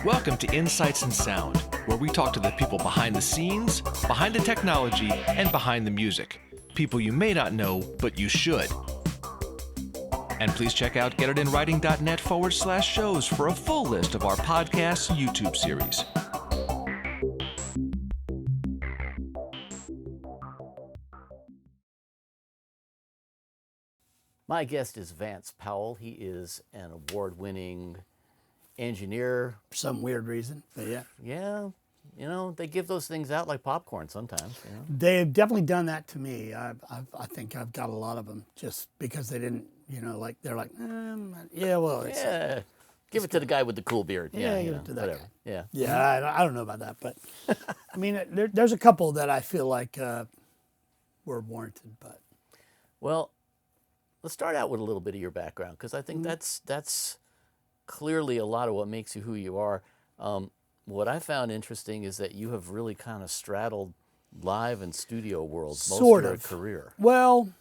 Welcome to Insights in Sound, where we talk to the people behind the scenes, behind the technology, and behind the music. People you may not know, but you should. And please check out getitinwriting.net/shows for a full list of our podcast YouTube series. My guest is Vance Powell. He is an award-winning engineer. For some weird reason, but yeah. Yeah, you know, they give those things out like popcorn sometimes. You know? They've definitely done that to me. I think I've got a lot of them just because they didn't, like, they're like, yeah, well, it's... Yeah, give it to the guy with the cool beard. Yeah, give it to that whatever. guy. Yeah. Yeah, I don't know about that, but, I mean, there's a couple that I feel like were warranted, but... Well, let's start out with a little bit of your background, because I think that's clearly a lot of what makes you who you are. What I found interesting is that you have really kind of straddled live and studio worlds most of your career. Well,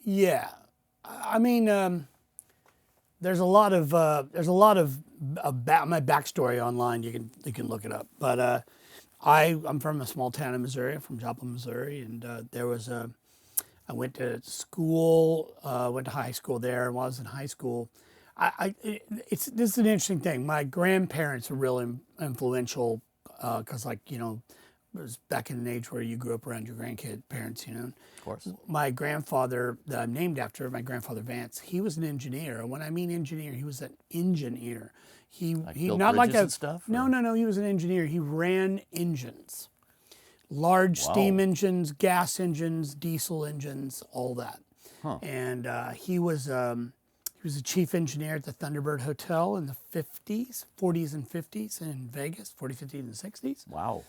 yeah. I mean, there's a lot of my backstory online. You can look it up. But I'm from a small town in Missouri. I'm from Joplin, Missouri, and I went to school, went to high school there, and while I was in high school, this is an interesting thing. My grandparents were real influential because, it was back in an age where you grew up around your grandparents, Of course. My grandfather that I'm named after, my grandfather Vance, he was an engineer. And when I mean engineer, he was an engineer. He built not like bridges and stuff? No. He was an engineer. He ran engines. Large steam engines, gas engines, diesel engines, all that. Huh. And he was a chief engineer at the Thunderbird Hotel in the 40s and 50s in Vegas, 40s, 50s, and 60s. Wow.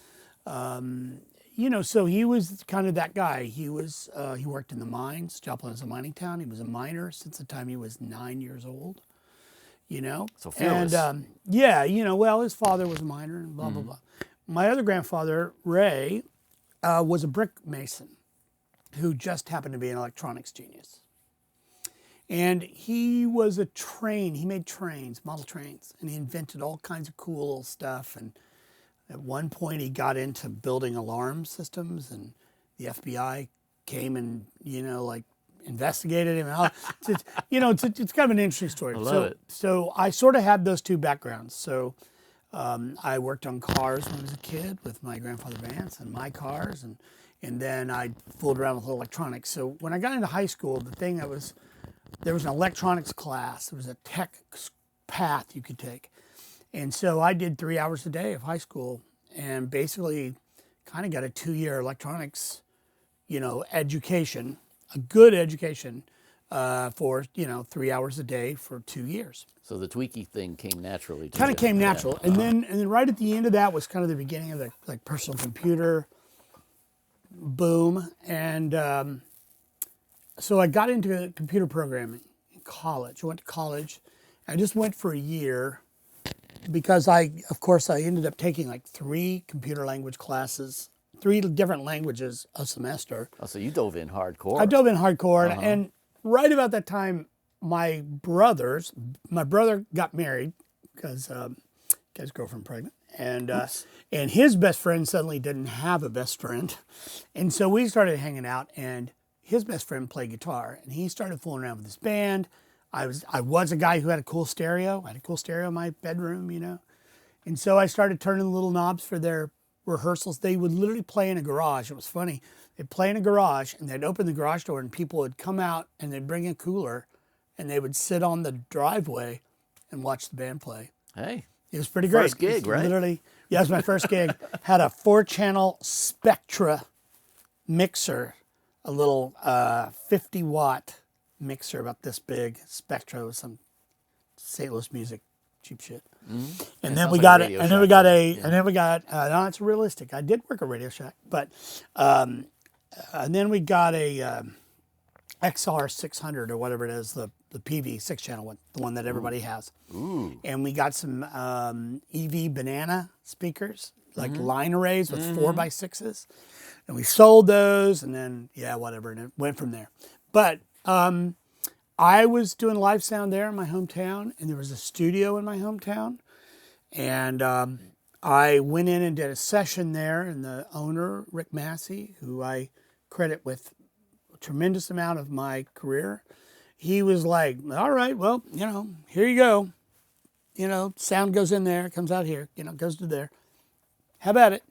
So he was kind of that guy. He worked in the mines. Joplin is a mining town. He was a miner since the time he was 9 years old. So fearless. And his father was a miner and blah, blah, blah. My other grandfather, Ray, was a brick mason who just happened to be an electronics genius. And he was he made trains, model trains, and he invented all kinds of cool stuff. And at one point he got into building alarm systems, and the FBI came and, investigated him. It's kind of an interesting story. I love it. So I sort of had those two backgrounds. So I worked on cars when I was a kid with my grandfather Vance and my cars, and then I fooled around with electronics. So when I got into high school, there was an electronics class. There was a tech path you could take. And so I did 3 hours a day of high school and basically kind of got a 2-year electronics, education, a good education for 3 hours a day for 2 years. So the tweaky thing came naturally to Kind of you. came natural. And then right at the end of that was kind of the beginning of the personal computer boom. And so I got into computer programming in college. I went to college. I just went for a year because I ended up taking 3 computer language classes, 3 different languages a semester. Oh, so you dove in hardcore. I dove in hardcore. And right about that time, my brother got married because got his girlfriend pregnant, and his best friend suddenly didn't have a best friend, and so we started hanging out. And his best friend played guitar, and he started fooling around with his band. I was a guy who had a cool stereo. I had a cool stereo in my bedroom, and so I started turning the little knobs for their rehearsals. They would literally play in a garage. It was funny. They'd play in a garage, and they'd open the garage door, and people would come out, and they'd bring a cooler, and they would sit on the driveway and watch the band play. Hey. It was pretty great. First gig, right? Literally, yeah, it was my first gig. Had a 4-channel Spectra mixer, a little 50-watt mixer about this big. Spectra with some St. Louis music, cheap shit. Mm-hmm. And then we got no, it's realistic. I did work at Radio Shack, but and then we got a XR 600 or whatever it is, the PV 6-channel one, the one that everybody has. Ooh. And we got some EV banana speakers, line arrays with 4x6s. And we sold those, and then, whatever, and it went from there. But I was doing live sound there in my hometown, and there was a studio in my hometown. And I went in and did a session there, and the owner, Rick Massey, who I credit with a tremendous amount of my career, he was like, all right, well, here you go. Sound goes in there, comes out here, goes to there. How about it?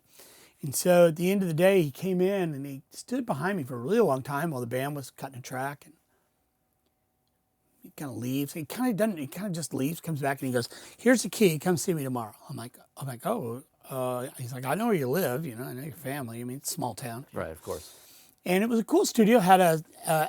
And so at the end of the day, he came in and he stood behind me for a really long time while the band was cutting a track. And he kind of leaves. He kind of doesn't. He kind of just leaves, comes back, and he goes, "Here's the key. Come see me tomorrow." I'm like, oh. He's like, "I know where you live. I know your family. I mean, it's a small town." Right, of course. And it was a cool studio. Had a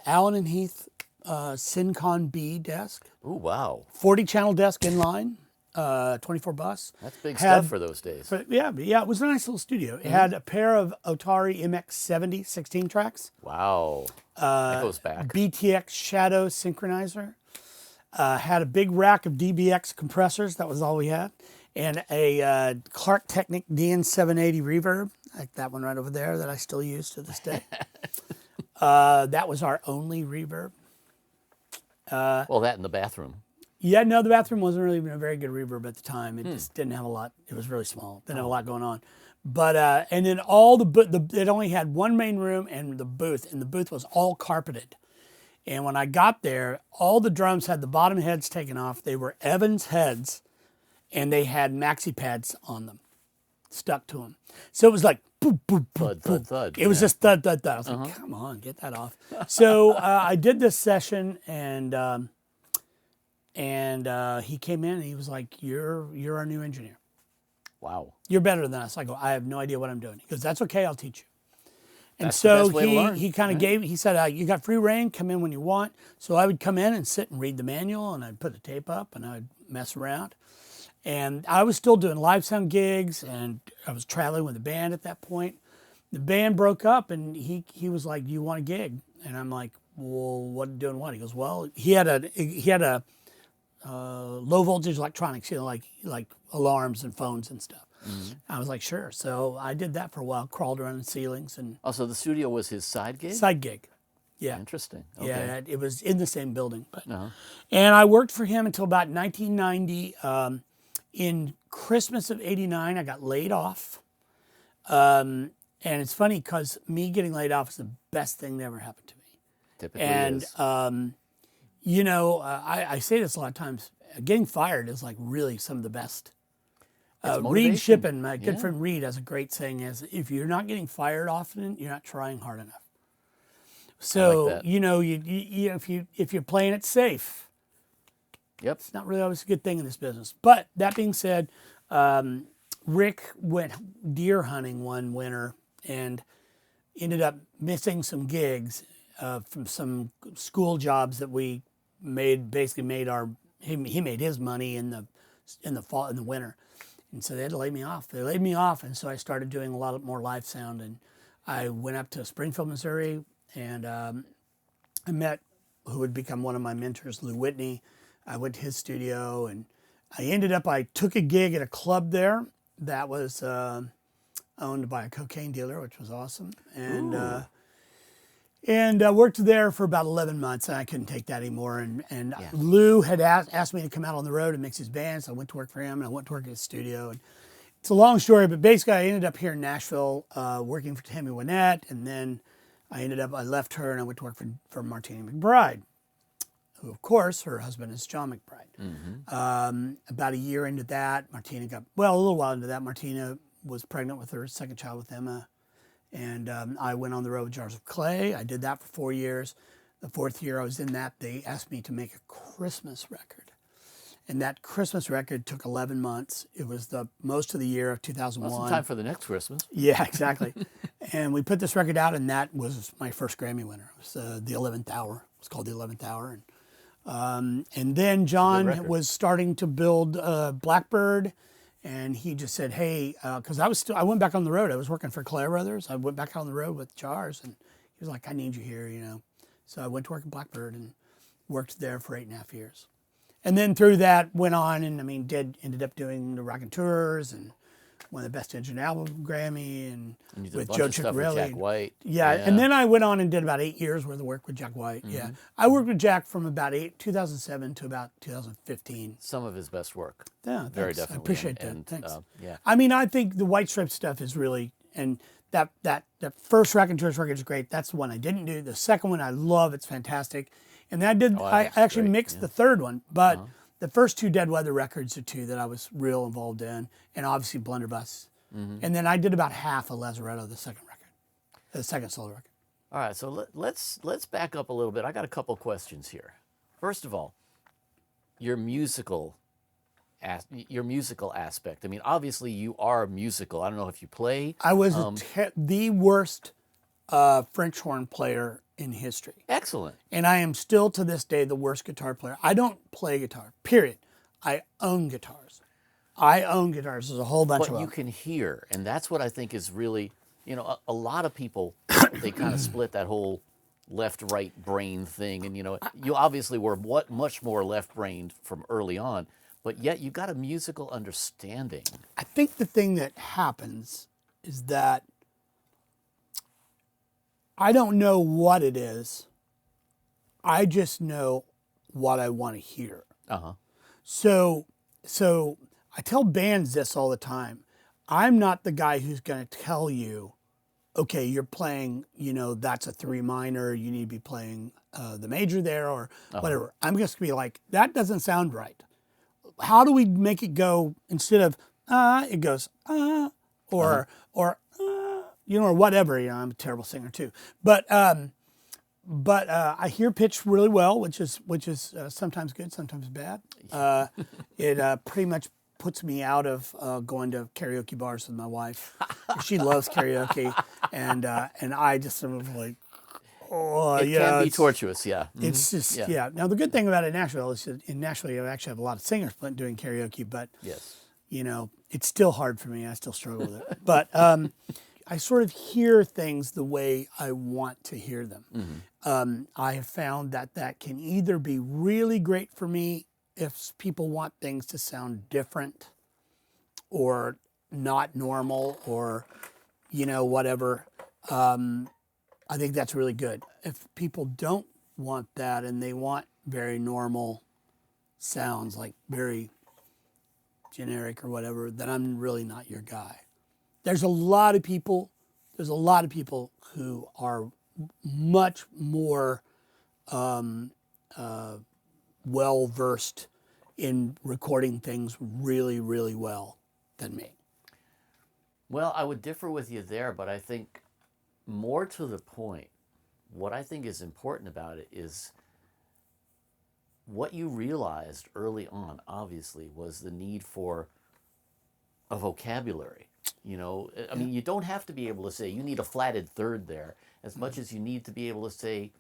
Allen and Heath Syncon B desk. Ooh, wow. 40-channel desk inline. 24 bus. That's big stuff for those days. Yeah, it was a nice little studio. It had a pair of Otari MX70 16 tracks. Wow. That goes back. BTX Shadow synchronizer. Had a big rack of DBX compressors. That was all we had. And a Clark Technic DN780 reverb, like that one right over there that I still use to this day. That was our only reverb. Well, that in the bathroom. Yeah, no, the bathroom wasn't really even a very good reverb at the time. It just didn't have a lot. It was really small. Didn't have a lot going on. But and then all it only had one main room and the booth was all carpeted. And when I got there, all the drums had the bottom heads taken off. They were Evans heads, and they had maxi pads on them, stuck to them. So it was like boop, boop, boop, Thud, thud, thud. It was just thud, thud, thud. I was like, come on, get that off. So I did this session, and he came in and he was like, "You're our new engineer. Wow. You're better than us." I go, "I have no idea what I'm doing." He goes, "That's okay, I'll teach you." And That's the so best way to learn, he kind of he said, "You got free reign, come in when you want." So I would come in and sit and read the manual, and I'd put the tape up and I'd mess around. And I was still doing live sound gigs, and I was traveling with the band at that point. The band broke up, and he was like, "Do you want a gig?" And I'm like, "Well, doing what?" He goes, "Well, he had a low voltage electronics, like alarms and phones and stuff." Mm-hmm. I was like, "Sure." So I did that for a while, crawled around the ceilings and. Oh, so the studio was his side gig? Side gig. Yeah. Interesting. Okay. Yeah, it was in the same building. But and I worked for him until about 1990. In Christmas of '89, I got laid off. And it's funny because me getting laid off is the best thing that ever happened to me. Typically and, is. I say this a lot of times. Getting fired is like really some of the best. Reed motivation. Shippen, my good friend Reed, has a great saying: "Is if you're not getting fired often, you're not trying hard enough." So like that. if you're playing it safe. Yep. It's not really always a good thing in this business. But that being said, Rick went deer hunting one winter and ended up missing some gigs from some school jobs that we made. Basically, he made his money in the fall, in the winter, and so they had to lay me off. They laid me off, and so I started doing a lot more live sound. And I went up to Springfield, Missouri, and I met who would become one of my mentors, Lou Whitney. I went to his studio, and I took a gig at a club there that was owned by a cocaine dealer, which was awesome. And I worked there for about 11 months, and I couldn't take that anymore. And Lou had asked me to come out on the road and mix his band, so I went to work for him, and I went to work at his studio. And it's a long story, but basically I ended up here in Nashville working for Tammy Wynette, and then I left her, and I went to work for Martina McBride, who, of course, her husband is John McBride. Mm-hmm. About a year into that, a little while into that, Martina was pregnant with her second child with Emma. And I went on the road with Jars of Clay. I did that for 4 years. The fourth year I was in that, they asked me to make a Christmas record. And that Christmas record took 11 months. It was the most of the year of 2001. Well, some time for the next Christmas. Yeah, exactly. And we put this record out, and that was my first Grammy winner. It was The 11th Hour. It was called The 11th Hour. And then John was starting to build Blackbird, and he just said, "Hey," because I went back on the road. I was working for Clare Brothers. I went back on the road with Jars, and he was like, "I need you here," So I went to work at Blackbird and worked there for 8.5 years. And then through that went on and ended up doing the Rockin' Tours and won the Best Engine Album Grammy, and you did with a bunch Joe of stuff with Ciccarelli. Jack White. Yeah, and then I went on and did about 8 years worth of work with Jack White. Yeah, I worked with Jack from about 2007 to about 2015. Some of his best work. Yeah, Very thanks. definitely. I appreciate that. And, Thanks. yeah. I mean, I think the White Stripes stuff is really, and that first Raconteurs record is great. That's the one I didn't do. The second one I love. It's fantastic. And then I actually great, mixed the third one, but the first two Dead Weather records are two that I was real involved in, and obviously Blunderbuss. And then I did about half of Lazaretto, the second record, the second solo record. All right, so let's back up a little bit. I got a couple questions here. First of all, your musical aspect. I mean, obviously you are musical. I don't know if you play. I was the worst French horn player in history. Excellent. And I am still to this day the worst guitar player. I don't play guitar, period. I own guitars. There's a whole bunch of them. But you can hear, and that's what I think is really, a lot of people, they kind of split that whole left-right brain thing. And, you obviously were much more left-brained from early on, but yet you got a musical understanding. I think the thing that happens is that I don't know what it is. I just know what I want to hear. Uh-huh. So I tell bands this all the time. I'm not the guy who's going to tell you, okay, you're playing, that's a 3 minor, you need to be playing the major there or whatever. I'm just going to be like, that doesn't sound right. How do we make it go instead of, it goes, or whatever. I'm a terrible singer too. But I hear pitch really well, which is sometimes good, sometimes bad. It pretty much puts me out of going to karaoke bars with my wife. She loves karaoke, and I just sort of like, it can be tortuous, yeah. It's just yeah. Now the good thing about it in Nashville is that in Nashville you actually have a lot of singers doing karaoke, but yes, it's still hard for me. I still struggle with it, but I sort of hear things the way I want to hear them. I have found that can either be really great for me if people want things to sound different or not normal or, whatever. I think that's really good. If people don't want that and they want very normal sounds, like very generic or whatever, then I'm really not your guy. There's a lot of people who are much more well-versed in recording things really, really well than me. Well, I would differ with you there, but I think more to the point, what I think is important about it is what you realized early on, obviously, was the need for a vocabulary. I mean, you don't have to be able to say, you need a flatted third there, as much as you need to be able to say,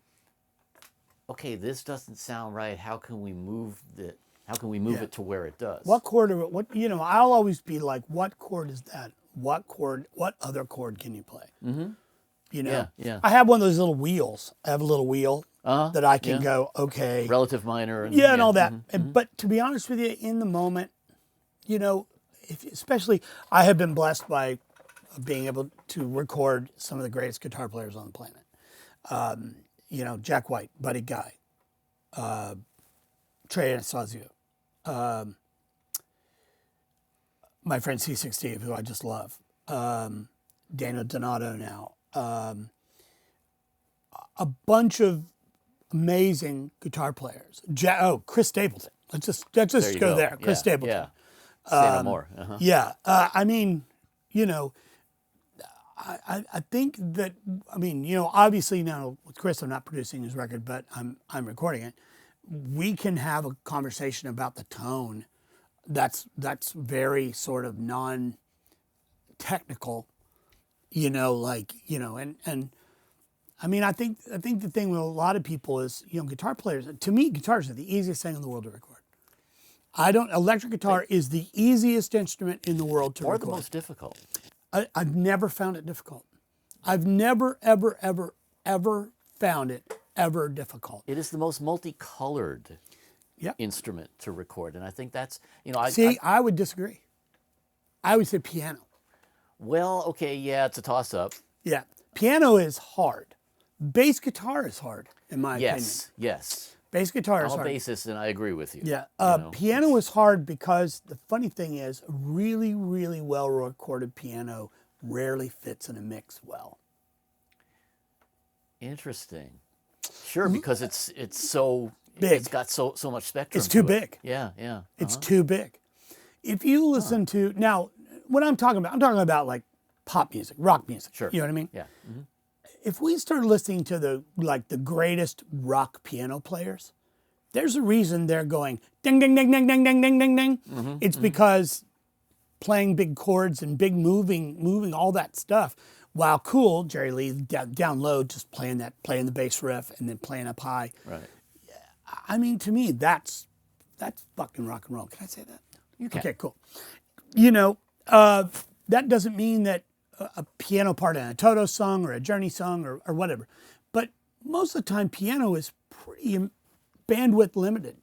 okay, this doesn't sound right. How can we move it? How can we move it to where it does? What chord? I'll always be like, what chord is that? What chord? What other chord can you play? Mm-hmm. Yeah. I have one of those little wheels. I have a little wheel that I can go, okay. Relative minor. And all that. But to be honest with you, in the moment, especially I have been blessed by being able to record some of the greatest guitar players on the planet. Jack White, Buddy Guy, Trey Anastasio, my friend C6 Steve, who I just love, Daniel Donato now, a bunch of amazing guitar players. Chris Stapleton. Let's just go there. Chris Stapleton. Yeah. Say no more. Uh-huh. Yeah. I think that, obviously now with Chris, I'm not producing his record, but I'm recording it. We can have a conversation about the tone that's very sort of non-technical, and I mean, I think the thing with a lot of people is, guitar players, to me, guitars are the easiest thing in the world to record. Electric guitar is the easiest instrument in the world to record. Or the most difficult. I've never found it difficult. I've never, ever, ever, ever found it ever difficult. It is the most multicolored instrument to record, and I think that's, I would disagree. I would say piano. Well, okay, yeah, it's a toss-up. Yeah. Piano is hard. Bass guitar is hard, in my opinion. Yes. Bass guitar is I'm a hard. bassist, and I agree with you. Yeah. You know, Piano is hard because the funny thing is, a really, really well recorded piano rarely fits in a mix well. Interesting. Sure, because it's so Big. It's got so much spectrum. It's too to it. big. Yeah. It's too big. If you listen to, now, what I'm talking about like pop music, rock music. Sure. You know what I mean? Yeah. If we start listening to the greatest rock piano players, there's a reason they're going ding ding ding ding ding ding ding ding ding. It's because playing big chords and big moving all that stuff, while cool, Jerry Lee down low, just playing the bass riff and then playing up high. Right. I mean, to me, that's fucking rock and roll. Can I say that? You can. Okay, cool. You know, that doesn't mean that a piano part in a Toto song or a Journey song or whatever. But most of the time, piano is pretty bandwidth limited.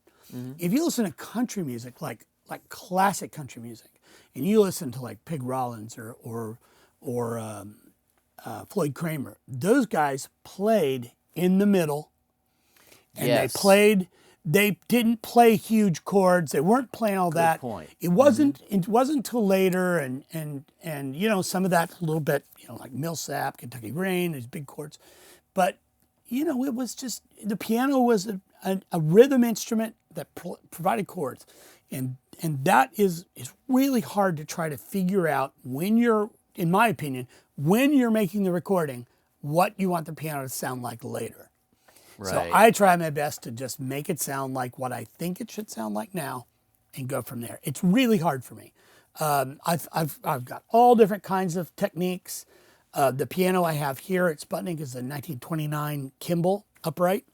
If you listen to country music, like classic country music, and you listen to like Pig Rollins or Floyd Kramer, those guys played in the middle, and they didn't play huge chords. They weren't playing all that. Point. It wasn't until later and you know, some of that a little bit, you know, like Millsap, Kentucky Rain, these big chords. But you know, it was just, the piano was a rhythm instrument that provided chords. And that is really hard to try to figure out when you're, in my opinion, when you're making the recording, what you want the piano to sound like later. Right. So I try my best to just make it sound like what I think it should sound like now and go from there. It's really hard for me. I've got all different kinds of techniques. The piano I have here at Sputnik is a 1929 Kimball upright.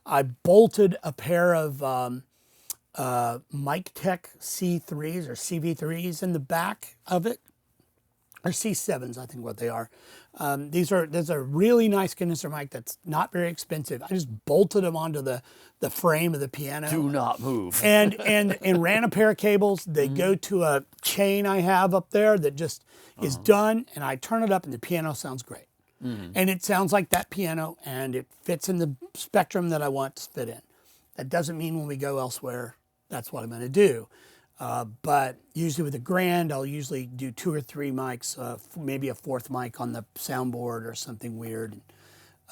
I bolted a pair of Mic Tech C3s or CV3s in the back of it, or C7s, I think what they are. There's a really nice condenser mic that's not very expensive. I just bolted them onto the frame of the piano. Do not move. and ran a pair of cables. They go to a chain I have up there that just is done, and I turn it up and the piano sounds great. And it sounds like that piano, and it fits in the spectrum that I want to fit in. That doesn't mean when we go elsewhere, that's what I'm going to do. But usually with a Grand, I'll usually do 2 or 3 mics, maybe a 4th mic on the soundboard or something weird.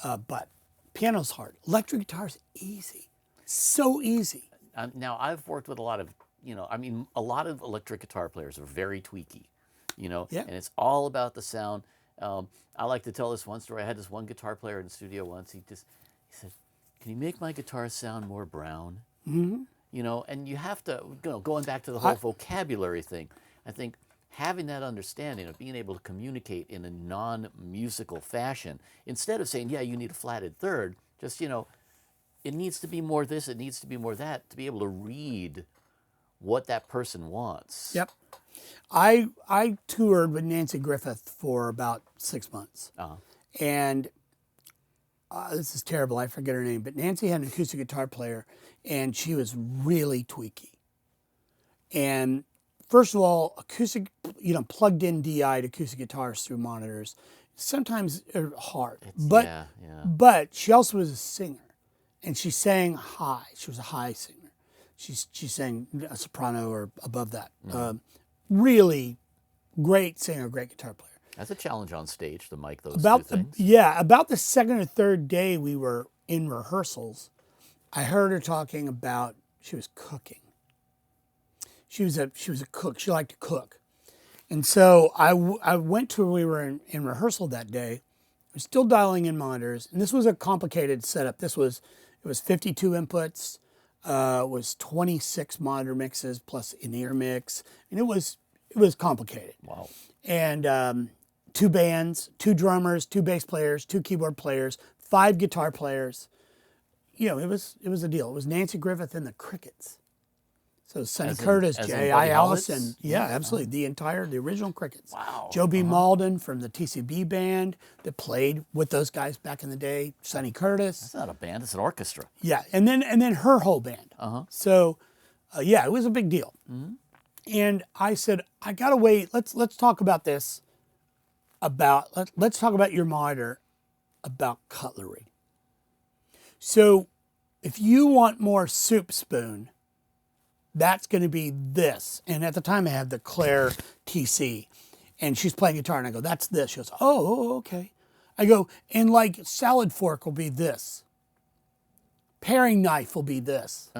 But piano's hard. Electric guitar's easy. So easy. Now, I've worked with a lot of, a lot of electric guitar players are very tweaky, Yeah. and it's all about the sound. I like to tell this one story. I had this one guitar player in the studio once. He said, "Can you make my guitar sound more brown?" And you have to, going back to the whole vocabulary thing, I think having that understanding of being able to communicate in a non-musical fashion, instead of saying, yeah, you need a flatted third, just, it needs to be more this, it needs to be more that, to be able to read what that person wants. Yep. I toured with Nancy Griffith for about 6 months. And this is terrible, I forget her name, but Nancy had an acoustic guitar player, and she was really tweaky. And first of all, acoustic, plugged in DI to acoustic guitars through monitors, sometimes are hard. But she also was a singer, and she sang high. She was a high singer. She sang a soprano or above that. Really great singer, great guitar player. That's a challenge on stage to mic those About two things. About the second or third day we were in rehearsals, I heard her talking about she was cooking. She was a cook. She liked to cook. And so I went to where we were in rehearsal that day. I was still dialing in monitors, and this was a complicated setup. It was 52 inputs. It was 26 monitor mixes plus an ear mix, and it was complicated. Wow. And 2 bands, 2 drummers, 2 bass players, 2 keyboard players, 5 guitar players. It was a deal. It was Nancy Griffith and the Crickets. So Sonny Curtis, J.I. Allison. Yeah, absolutely. The original Crickets. Wow. Joe B. Malden from the TCB band that played with those guys back in the day. Sonny Curtis. That's not a band, it's an orchestra. Yeah, and then her whole band. So, it was a big deal. And I said, I gotta wait. Let's talk about this about, let's talk about your monitor about cutlery. So if you want more soup spoon, that's going to be this. And at the time I had the Claire TC, and she's playing guitar, and I go, that's this. She goes, oh, okay. I go, and like salad fork will be this. Paring knife will be this.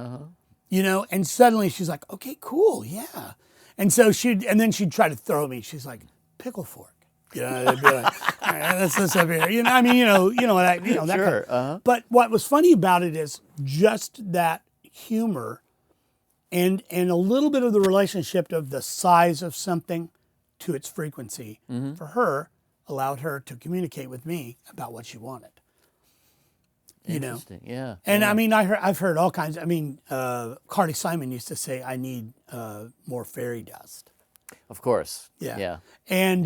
You know, and suddenly she's like, okay, cool, yeah. And so then she'd try to throw me. She's like, pickle fork. You know, they'd be like, all right, that's this up here. You know, I mean, that Sure. kind of, But what was funny about it is just that humor and a little bit of the relationship of the size of something to its frequency for her allowed her to communicate with me about what she wanted. You know, yeah. and yeah. I mean, I've heard all kinds. I mean, Carly Simon used to say, "I need more fairy dust." Of course. Yeah. Yeah. And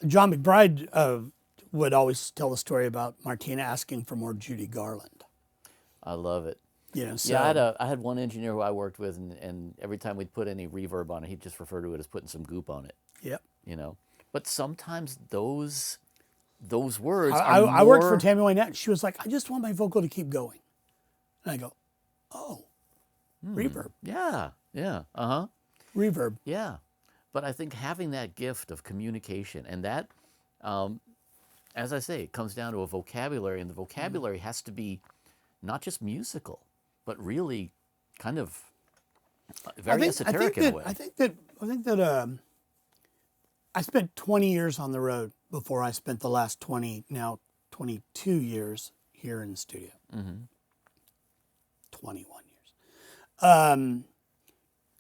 John McBride would always tell the story about Martina asking for more Judy Garland. I love it. You know, so Yeah, I had one engineer who I worked with, and every time we'd put any reverb on it, he'd just refer to it as putting some goop on it. Yep. You know, but sometimes those words I worked for Tammy Wynette, and she was like, "I just want my vocal to keep going," and I go, "Oh, reverb, Yeah. Yeah. reverb." Yeah. But I think having that gift of communication, and that, as I say, it comes down to a vocabulary, and the vocabulary has to be not just musical, but really kind of very esoteric in a way. I think that I spent 20 years on the road before I spent the last 22 years here in the studio. 21 years.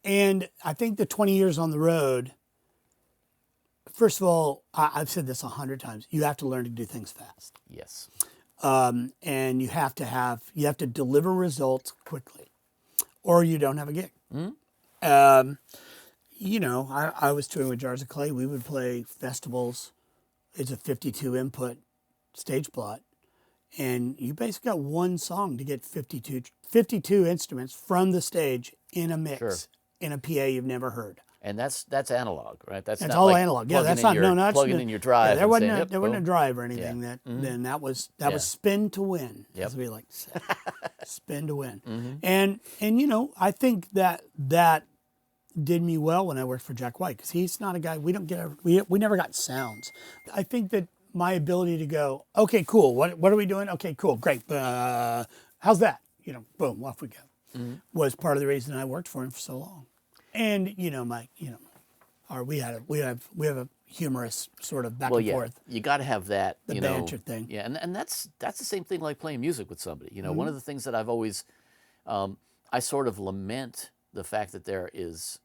And I think the 20 years on the road, first of all, I've said this 100 times, you have to learn to do things fast. Yes. And you have to deliver results quickly, or you don't have a gig. You know, I was touring with Jars of Clay. We would play festivals. It's a 52 input stage plot. And you basically got one song to get 52 instruments from the stage in a mix, in a PA you've never heard. And that's analog, right? That's not all like analog. Yeah, that's plugging not plugging in your drive. Yeah, and there wasn't a boom. drive or anything. Then that was spin to win, as we like to say. Spin to win. And you know, I think that did me well when I worked for Jack White, because he's not a guy, we never got sounds. I think that my ability to go, okay, cool, what are we doing? Okay, cool, great. How's that? You know, boom, off we go. Was part of the reason I worked for him for so long. And we have a humorous sort of back and forth. You got to have that, The banter thing. Yeah, and that's the same thing like playing music with somebody. You know, one of the things that I've always, I sort of lament the fact that there is,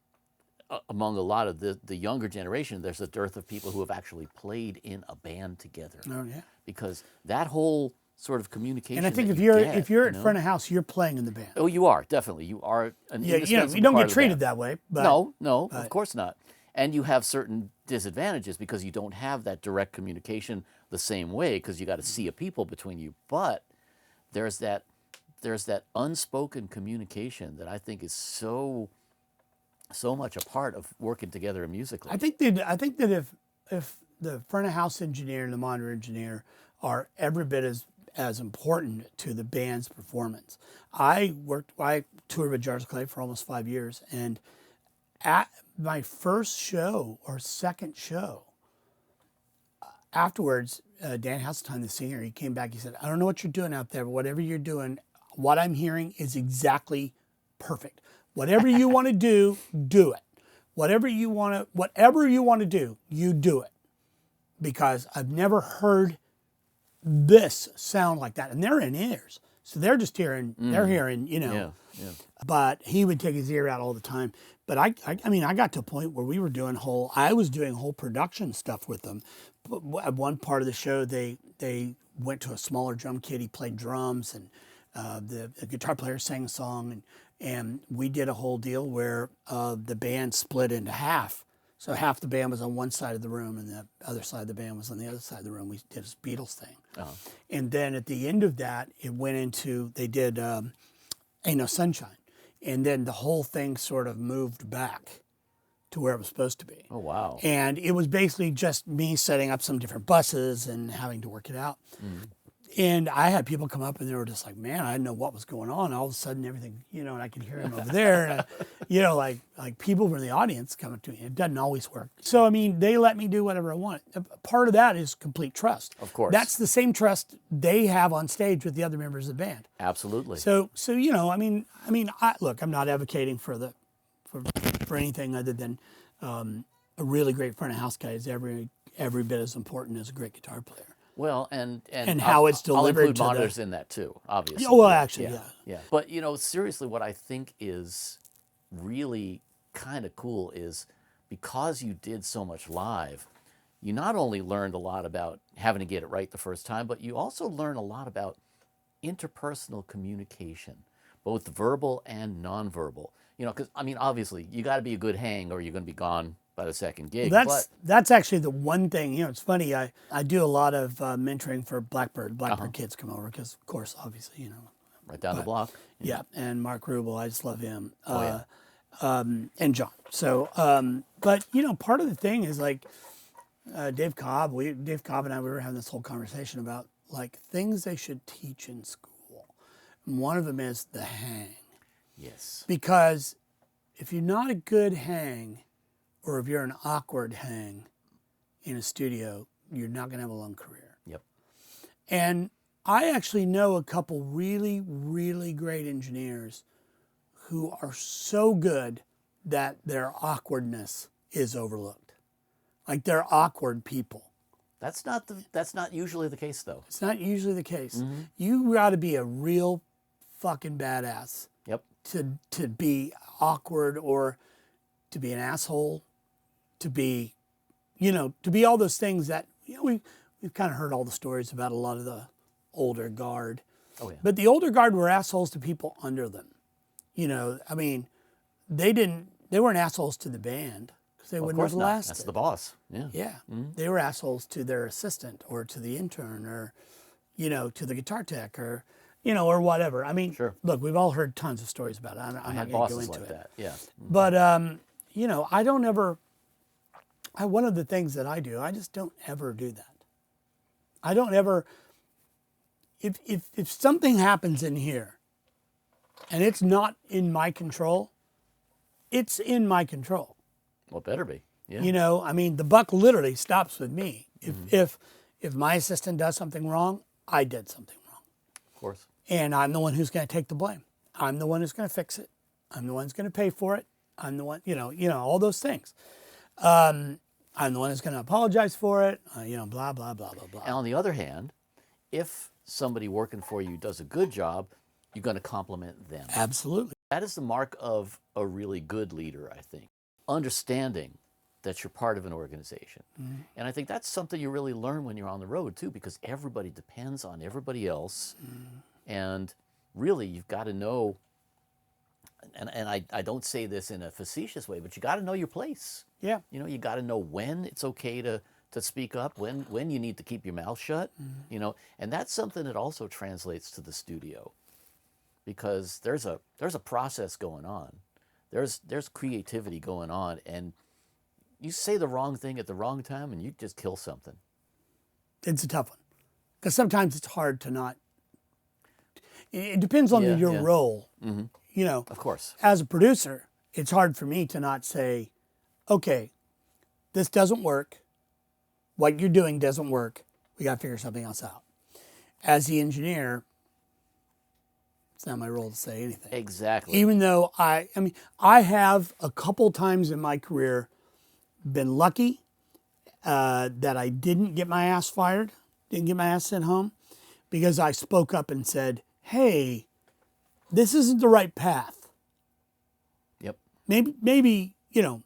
among a lot of the younger generation, there's a dearth of people who have actually played in a band together. Oh yeah. Because that whole sort of communication. And I think that if you're you at front of house, you're playing in the band. Oh, you are, definitely. You are an indispensable you don't part get of the treated band. that way. But, No, of course not. And you have certain disadvantages because you don't have that direct communication the same way, because you got a sea of people between you. But there's that unspoken communication that I think is so much a part of working together musically. I think that if the front of house engineer and the monitor engineer are every bit as important to the band's performance. I toured with Jars of Clay for almost 5 years, and at my first show or second show, afterwards, Dan Hasseltine, the singer, he came back, he said, "I don't know what you're doing out there, but whatever you're doing, what I'm hearing is exactly perfect. Whatever you want to do, do it. Whatever you want to do, you do it. Because I've never heard this sound like that." And they're in ears. So they're just hearing, Yeah. But he would take his ear out all the time. But I mean, I got to a point where I was doing whole production stuff with them. But at one part of the show, they went to a smaller drum kit. He played drums, and the guitar player sang a song, and we did a whole deal where the band split into half. So half the band was on one side of the room, and the other side of the band was on the other side of the room. We did this Beatles thing. And then at the end of that, it went into, they did Ain't No Sunshine. And then the whole thing sort of moved back to where it was supposed to be. Oh, wow. And it was basically just me setting up some different buses and having to work it out. And I had people come up and they were just like, man, I didn't know what was going on. All of a sudden everything, and I could hear him over there. And like people from the audience coming to me. It doesn't always work. So, I mean, they let me do whatever I want. Part of that is complete trust. Of course. That's the same trust they have on stage with the other members of the band. Absolutely. So look, I'm not advocating for anything other than a really great front of house guy is every bit as important as a great guitar player. Well, and how it's delivered I'll include to monitors in that too, obviously. Oh, well, actually, yeah. But seriously, what I think is really kind of cool is because you did so much live, you not only learned a lot about having to get it right the first time, but you also learn a lot about interpersonal communication, both verbal and nonverbal. Because obviously, you got to be a good hang, or you're going to be gone by the second gig. That's actually the one thing. It's funny. I do a lot of mentoring for Blackbird. Blackbird kids come over because, of course, obviously, right down the block. Yeah, and Mark Rubel, I just love him. Yeah. And John. So, but part of the thing is like Dave Cobb and I, we were having this whole conversation about like things they should teach in school. And one of them is the hang. Yes. Because if you're not a good hang, or if you're an awkward hang in a studio, you're not going to have a long career. Yep. And I actually know a couple really, really great engineers who are so good that their awkwardness is overlooked. Like they're awkward people. That's not usually the case, though. It's not usually the case. Mm-hmm. You got to be a real fucking badass. Yep. To be awkward or to be an asshole, to be all those things that we've kind of heard all the stories about a lot of the older guard. Oh yeah. But the older guard were assholes to people under them. They weren't assholes to the band because they wouldn't have lasted. That's the boss. Yeah. Yeah. Mm-hmm. They were assholes to their assistant or to the intern or, to the guitar tech or, or whatever. Sure. Look, we've all heard tons of stories about it. I'm not going to go into like it. that. Yeah. Mm-hmm. But, I don't ever, one of the things that I do, I just don't ever do that. I don't ever, if something happens in here and it's not in my control, it's in my control. Well, it better be. Yeah. The buck literally stops with me. If my assistant does something wrong, I did something wrong. Of course. And I'm the one who's going to take the blame. I'm the one who's going to fix it. I'm the one who's going to pay for it. I'm the one, all those things. I'm the one who's going to apologize for it. Blah, blah, blah, blah, blah. And on the other hand, if somebody working for you does a good job, you're going to compliment them. Absolutely. That is the mark of a really good leader, I think. Understanding that you're part of an organization. Mm-hmm. And I think that's something you really learn when you're on the road, too, because everybody depends on everybody else. Mm-hmm. And really, you've got to know, and I don't say this in a facetious way, but you got to know your place. Yeah. You got to know when it's okay to speak up, when you need to keep your mouth shut, mm-hmm. And that's something that also translates to the studio, because there's a process going on. There's creativity going on, and you say the wrong thing at the wrong time and you just kill something. It's a tough one, because sometimes it's hard to not. It depends on your role. Mm-hmm. Of course. As a producer, it's hard for me to not say, okay, this doesn't work. What you're doing doesn't work. We got to figure something else out. As the engineer, it's not my role to say anything. Exactly. Even though I have a couple times in my career been lucky that I didn't get my ass fired, didn't get my ass sent home, because I spoke up and said, hey, this isn't the right path. Yep. Maybe, and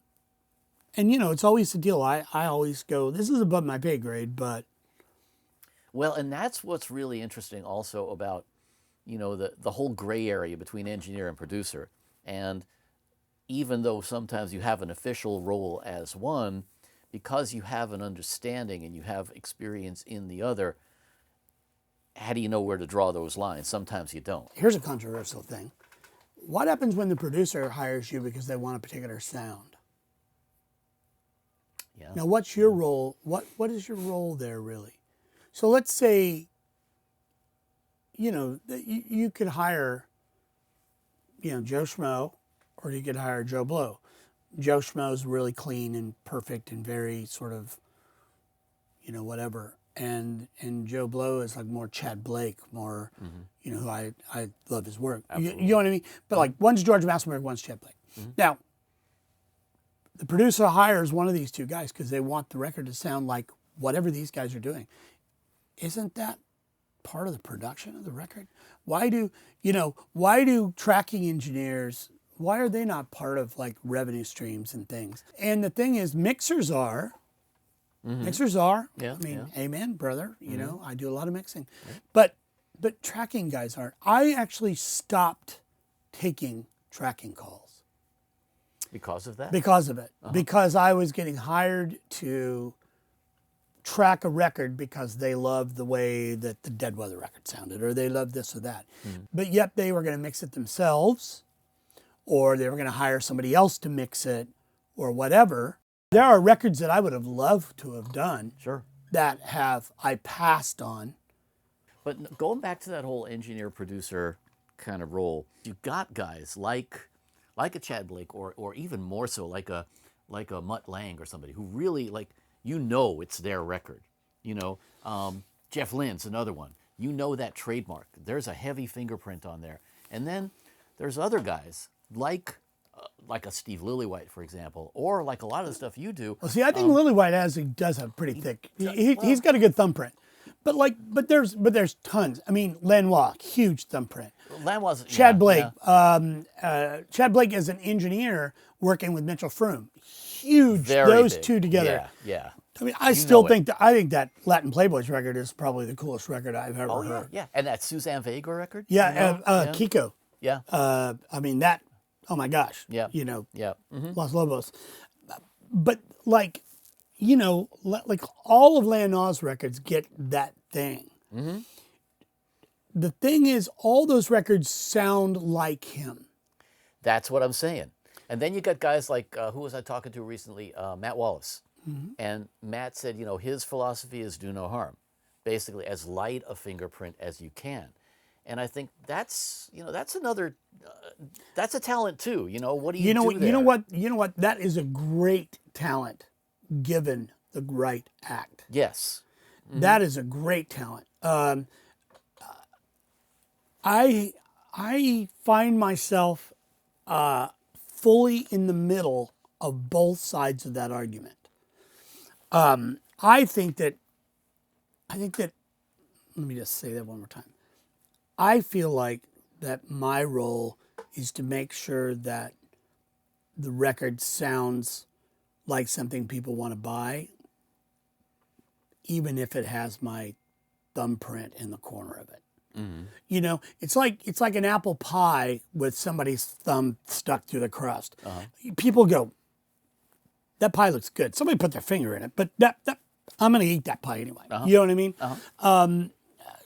it's always the deal. I always go, this is above my pay grade, but. Well, and that's what's really interesting also about, the whole gray area between engineer and producer. And even though sometimes you have an official role as one, because you have an understanding and you have experience in the other, how do you know where to draw those lines? Sometimes you don't. Here's a controversial thing. What happens when the producer hires you because they want a particular sound? Yeah. Now, what's your role? What is your role there really? So let's say, that you could hire, Joe Schmo, or you could hire Joe Blow. Joe Schmo's really clean and perfect and very sort of, whatever. And Joe Blow is like more Chad Blake, more, who I love his work. You know what I mean? But like one's George Massenberg, one's Chad Blake. Now, the producer hires one of these two guys because they want the record to sound like whatever these guys are doing. Isn't that part of the production of the record? Why do tracking engineers, why are they not part of like revenue streams and things? And the thing is, mixers are. Yeah, I mean, yeah. amen, brother. I do a lot of mixing. But tracking guys aren't. I actually stopped taking tracking calls. Because of that? Because of it. Because I was getting hired to track a record because they loved the way that the Dead Weather record sounded, or they loved this or that. But yet they were going to mix it themselves, or they were going to hire somebody else to mix it, or whatever. There are records that I would have loved to have done. Sure. That I passed on. But going back to that whole engineer-producer kind of role, you've got guys like a Chad Blake, or even more so like a Mutt Lange or somebody who really it's their record. Jeff Lynne's another one. That trademark. There's a heavy fingerprint on there. And then there's other guys like a Steve Lillywhite, for example, or like a lot of the stuff you do. Well, see, I think Lillywhite does have pretty thick. He's got a good thumbprint. But there's tons. I mean, Lanois, huge thumbprint. Lanois, Chad Blake. Yeah. Chad Blake is an engineer working with Mitchell Froom. Huge. Very those big. two together. Yeah. I mean, I still think that Latin Playboys record is probably the coolest record I've ever heard. Yeah. And that Suzanne Vega record? Yeah, Kiko. Yeah. I mean, that, oh my gosh. Yeah. Yeah. Los Lobos. But like all of Lanois records get that thing. The thing is, all those records sound like him. That's what I'm saying. And then you got guys like, who was I talking to recently? Matt Wallace. And Matt said, his philosophy is do no harm. Basically, as light a fingerprint as you can. And I think that's another, that's a talent too. What do you do there? You know what? That is a great talent, given the right act. Yes. That is a great talent. I find myself fully in the middle of both sides of that argument. I think that, let me just say that one more time. I feel like that my role is to make sure that the record sounds like something people want to buy, even if it has my thumbprint in the corner of it. It's like an apple pie with somebody's thumb stuck through the crust. People go, that pie looks good. Somebody put their finger in it, but that I'm going to eat that pie anyway. You know what I mean?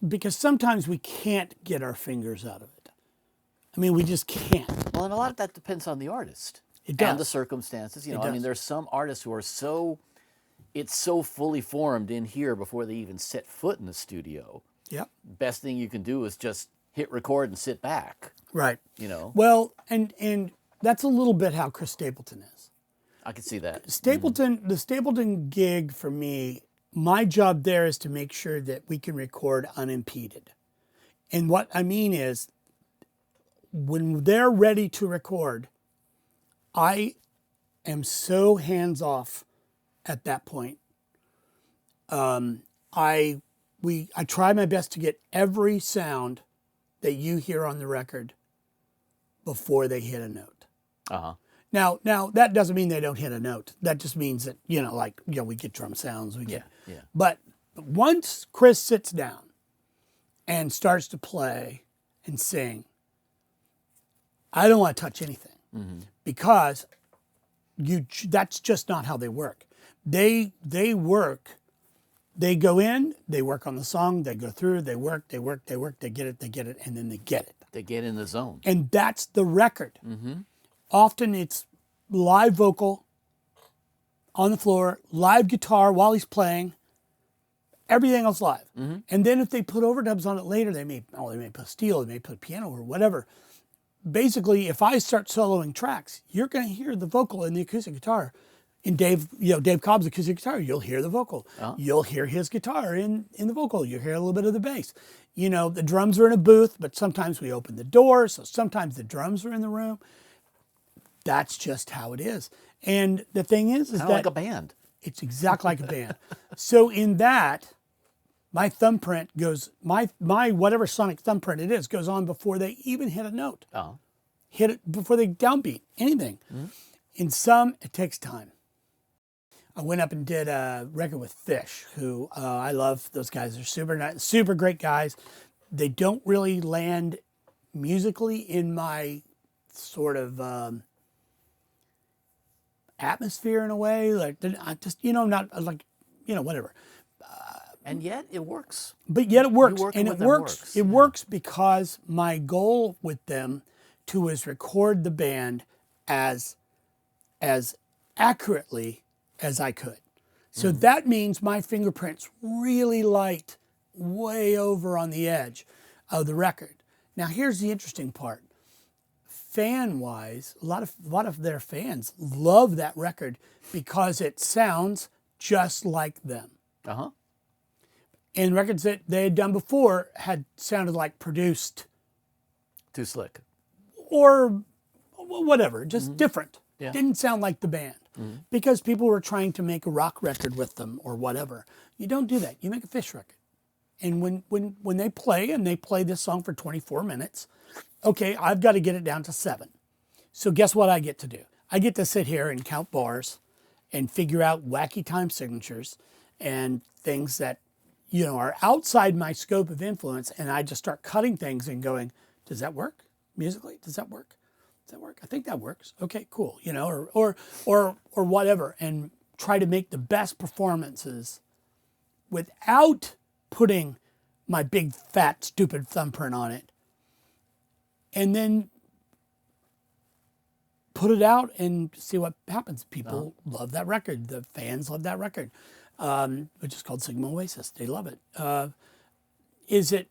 Because sometimes we can't get our fingers out of it. I mean, we just can't. Well, and a lot of that depends on the artist. It does. And the circumstances. I mean, there's some artists who are it's so fully formed in here before they even set foot in the studio. Yep. Best thing you can do is just hit record and sit back. Right. Well, and that's a little bit how Chris Stapleton is. I can see that. The Stapleton gig for me, my job there is to make sure that we can record unimpeded. And what I mean is, when they're ready to record, I am so hands off at that point. I try my best to get every sound that you hear on the record before they hit a note. Now that doesn't mean they don't hit a note. That just means that, we get drum sounds. But once Chris sits down and starts to play and sing, I don't want to touch anything because that's just not how they work. They work. They go in, they work on the song, they go through, they work, they get it, and then they get it. They get in the zone. And that's the record. Often it's live vocal, on the floor, live guitar while he's playing, everything else live. And then if they put overdubs on it later, they may put steel, they may put piano or whatever. Basically, if I start soloing tracks, you're going to hear the vocal in the acoustic guitar. In Dave Cobb's acoustic guitar, you'll hear the vocal. You'll hear his guitar in the vocal. You'll hear a little bit of the bass. The drums are in a booth, but sometimes we open the door, so sometimes the drums are in the room. That's just how it is. And the thing is Kind that of like a band. it's exactly like a band. So in that, my thumbprint goes, my whatever sonic thumbprint it is, goes on before they even hit a note. Hit it before they downbeat, anything. In some, it takes time. I went up and did a record with Phish, who I love. Those guys are super great guys. They don't really land musically in my sort of atmosphere in a way. Like I just, not like, whatever. And yet it works. But yet it works, working and with it them works. works, It yeah. works because my goal with them is record the band as accurately as I could. So that means my fingerprints really light way over on the edge of the record. Now here's the interesting part. Fan-wise, a lot of their fans love that record because it sounds just like them. And records that they had done before had sounded like produced Too slick. or whatever, just different. Yeah. Didn't sound like the band because people were trying to make a rock record with them or whatever. You don't do that. You make a Phish record. And when they play this song for 24 minutes, okay, I've got to get it down to 7. So guess what I get to do? I get to sit here and count bars and figure out wacky time signatures and things that, are outside my scope of influence. And I just start cutting things and going, does that work musically? Does that work? Does that work? I think that works. Okay, cool. Or whatever, and try to make the best performances without putting my big, fat, stupid thumbprint on it. And then put it out and see what happens. People love that record. The fans love that record, which is called Sigma Oasis. They love it. Is it,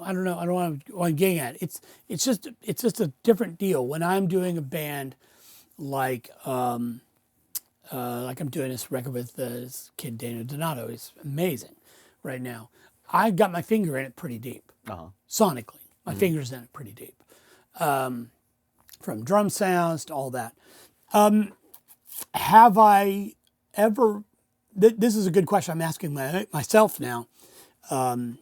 I don't know. I don't want to. What I'm getting at. It's just a different deal when I'm doing a band like I'm doing this record with this kid Dana Donato. He's amazing right now. I've got my finger in it pretty deep, sonically. My finger's in it pretty deep, from drum sounds to all that. Have I ever? This is a good question. I'm asking myself now. Have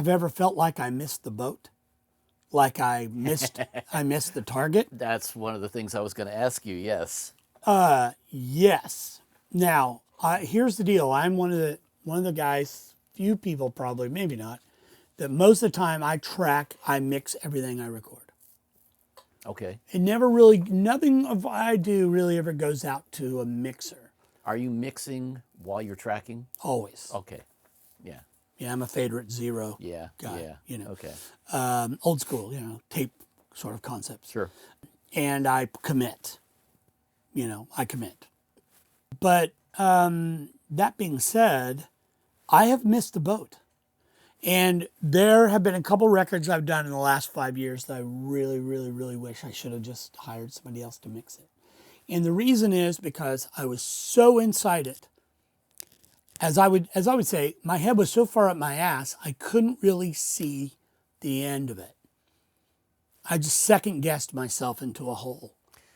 I ever felt like I missed the boat? Like I missed the target? That's one of the things I was going to ask you, yes. Yes. Now, here's the deal. I'm one of the guys, few people probably, maybe not, that most of the time I mix everything I record. Okay. It never really, nothing of what I do really ever goes out to a mixer. Are you mixing while you're tracking? Always. Okay. Yeah. Yeah, I'm a fader at 0 Yeah. guy. Yeah. Okay. Old school, tape sort of concepts. Sure. And I commit. I commit. But that being said, I have missed the boat. And there have been a couple records I've done in the last 5 years that I really, really, really wish I should have just hired somebody else to mix it. And the reason is because I was so inside it. As I would say, my head was so far up my ass, I couldn't really see the end of it. I just second-guessed myself into a hole.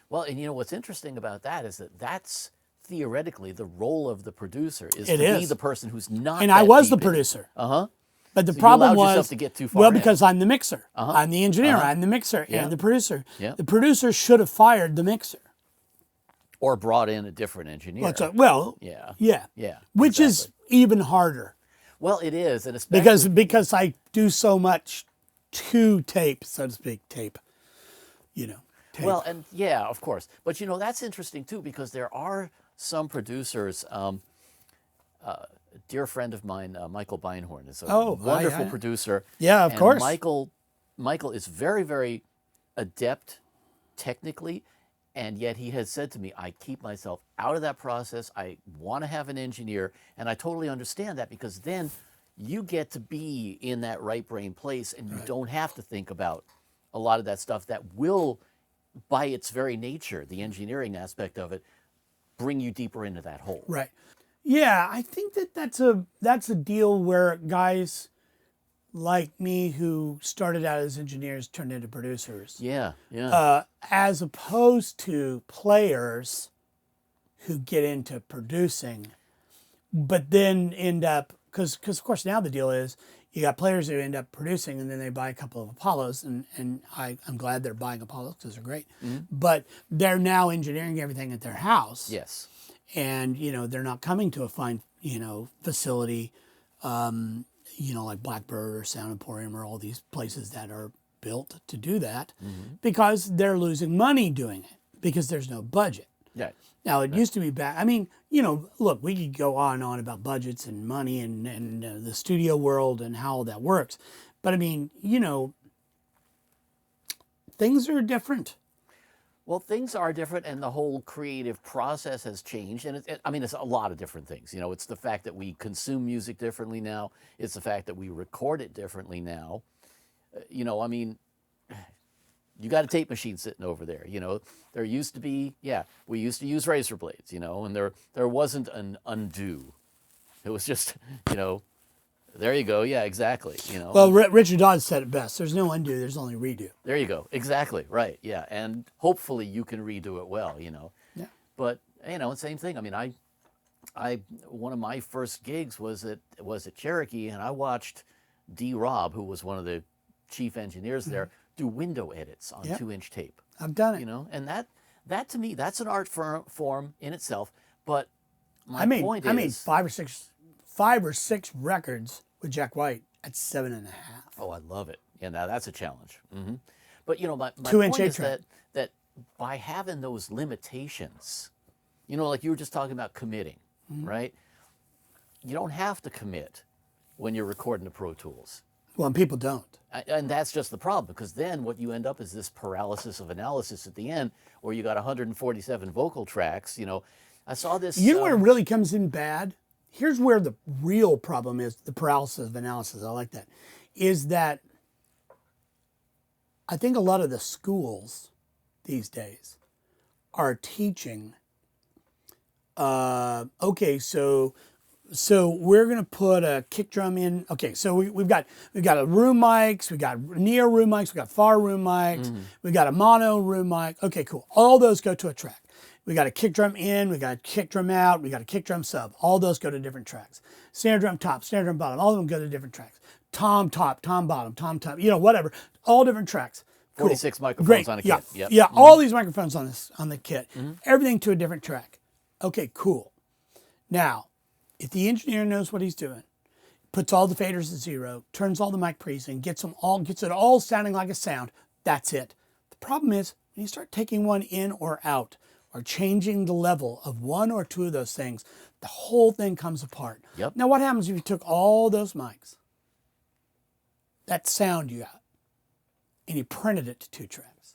Well, and what's interesting about that is that that's theoretically the role of the producer is It to be is. the person who's not. And that I was the deep in. producer. Uh-huh. But the So you problem allowed yourself was, to get too far well, in. because I'm the mixer. I'm the engineer. I'm the mixer Yeah. and the producer. Yeah. The producer should have fired the mixer. Or brought in a different engineer. Yeah. Yeah. Which is exactly. even harder Well, it is, and especially because I do so much to tape, so to speak, tape. Tape. Well, and yeah, of course. But that's interesting too, because there are some producers. A dear friend of mine, Michael Beinhorn, is a wonderful producer. Yeah, of and course. Michael is very, very adept technically. And yet he has said to me, I keep myself out of that process. I want to have an engineer. And I totally understand that, because then you get to be in that right brain place, and you don't have to think about a lot of that stuff that will, by its very nature, the engineering aspect of it, bring you deeper into that hole. Right. Yeah, I think that's a deal where guys like me who started out as engineers turned into producers. Yeah, yeah. As opposed to players who get into producing, but then end up, because of course now the deal is you got players who end up producing and then they buy a couple of Apollos, and I'm glad they're buying Apollos because they're great, but they're now engineering everything at their house. Yes. And, they're not coming to a fine, facility, like Blackbird or Sound Emporium or all these places that are built to do that, because they're losing money doing it because there's no budget. Yeah. Now, it used to be bad. I mean, look, we could go on and on about budgets and money and the studio world and how that works. But I mean, things are different. Well, things are different, and the whole creative process has changed. And it's a lot of different things. It's the fact that we consume music differently now. It's the fact that we record it differently now. You got a tape machine sitting over there. There used to be, we used to use razor blades, and there wasn't an undo. It was just, there you go. Yeah, exactly. Well, Richard Dawes said it best. There's no undo. There's only redo. There you go. Exactly. Right. Yeah. And hopefully you can redo it well, Yeah. But, same thing. I mean, I one of my first gigs was at Cherokee, and I watched D-Rob, who was one of the chief engineers there, do window edits on 2-inch tape. I've done it. And that to me, that's an art form in itself. But my point is, I made five or six records with Jack White at 7.5. Oh, I love it. Yeah, now that's a challenge. But my 2-inch point is 8-track. that by having those limitations, like you were just talking about committing, right? You don't have to commit when you're recording the Pro Tools. Well, and people don't. And that's just the problem, because then what you end up is this paralysis of analysis at the end, where you got 147 vocal tracks. I saw this. Where it really comes in bad? Here's where the real problem is, the paralysis of analysis. I like that. Is that I think a lot of the schools these days are teaching, okay, so we're going to put a kick drum in. Okay, so we've got a room mics, we got near room mics, we got far room mics, we got a mono room mic. Okay, cool. All those go to a track. We got a kick drum in, we got a kick drum out, we got a kick drum sub. All those go to different tracks. Snare drum top, snare drum bottom, all of them go to different tracks. Tom top, tom bottom, tom top, whatever. All different tracks. Cool. 46 microphones Great. on a yeah. kit. Yep. Yeah, all these microphones on the kit. Everything to a different track. Okay, cool. Now, if the engineer knows what he's doing, puts all the faders at 0, turns all the mic pre's in, gets it all sounding like a sound, that's it. The problem is when you start taking one in or out, or changing the level of one or two of those things, the whole thing comes apart. Yep. Now, what happens if you took all those mics, that sound you got, and you printed it to 2 tracks?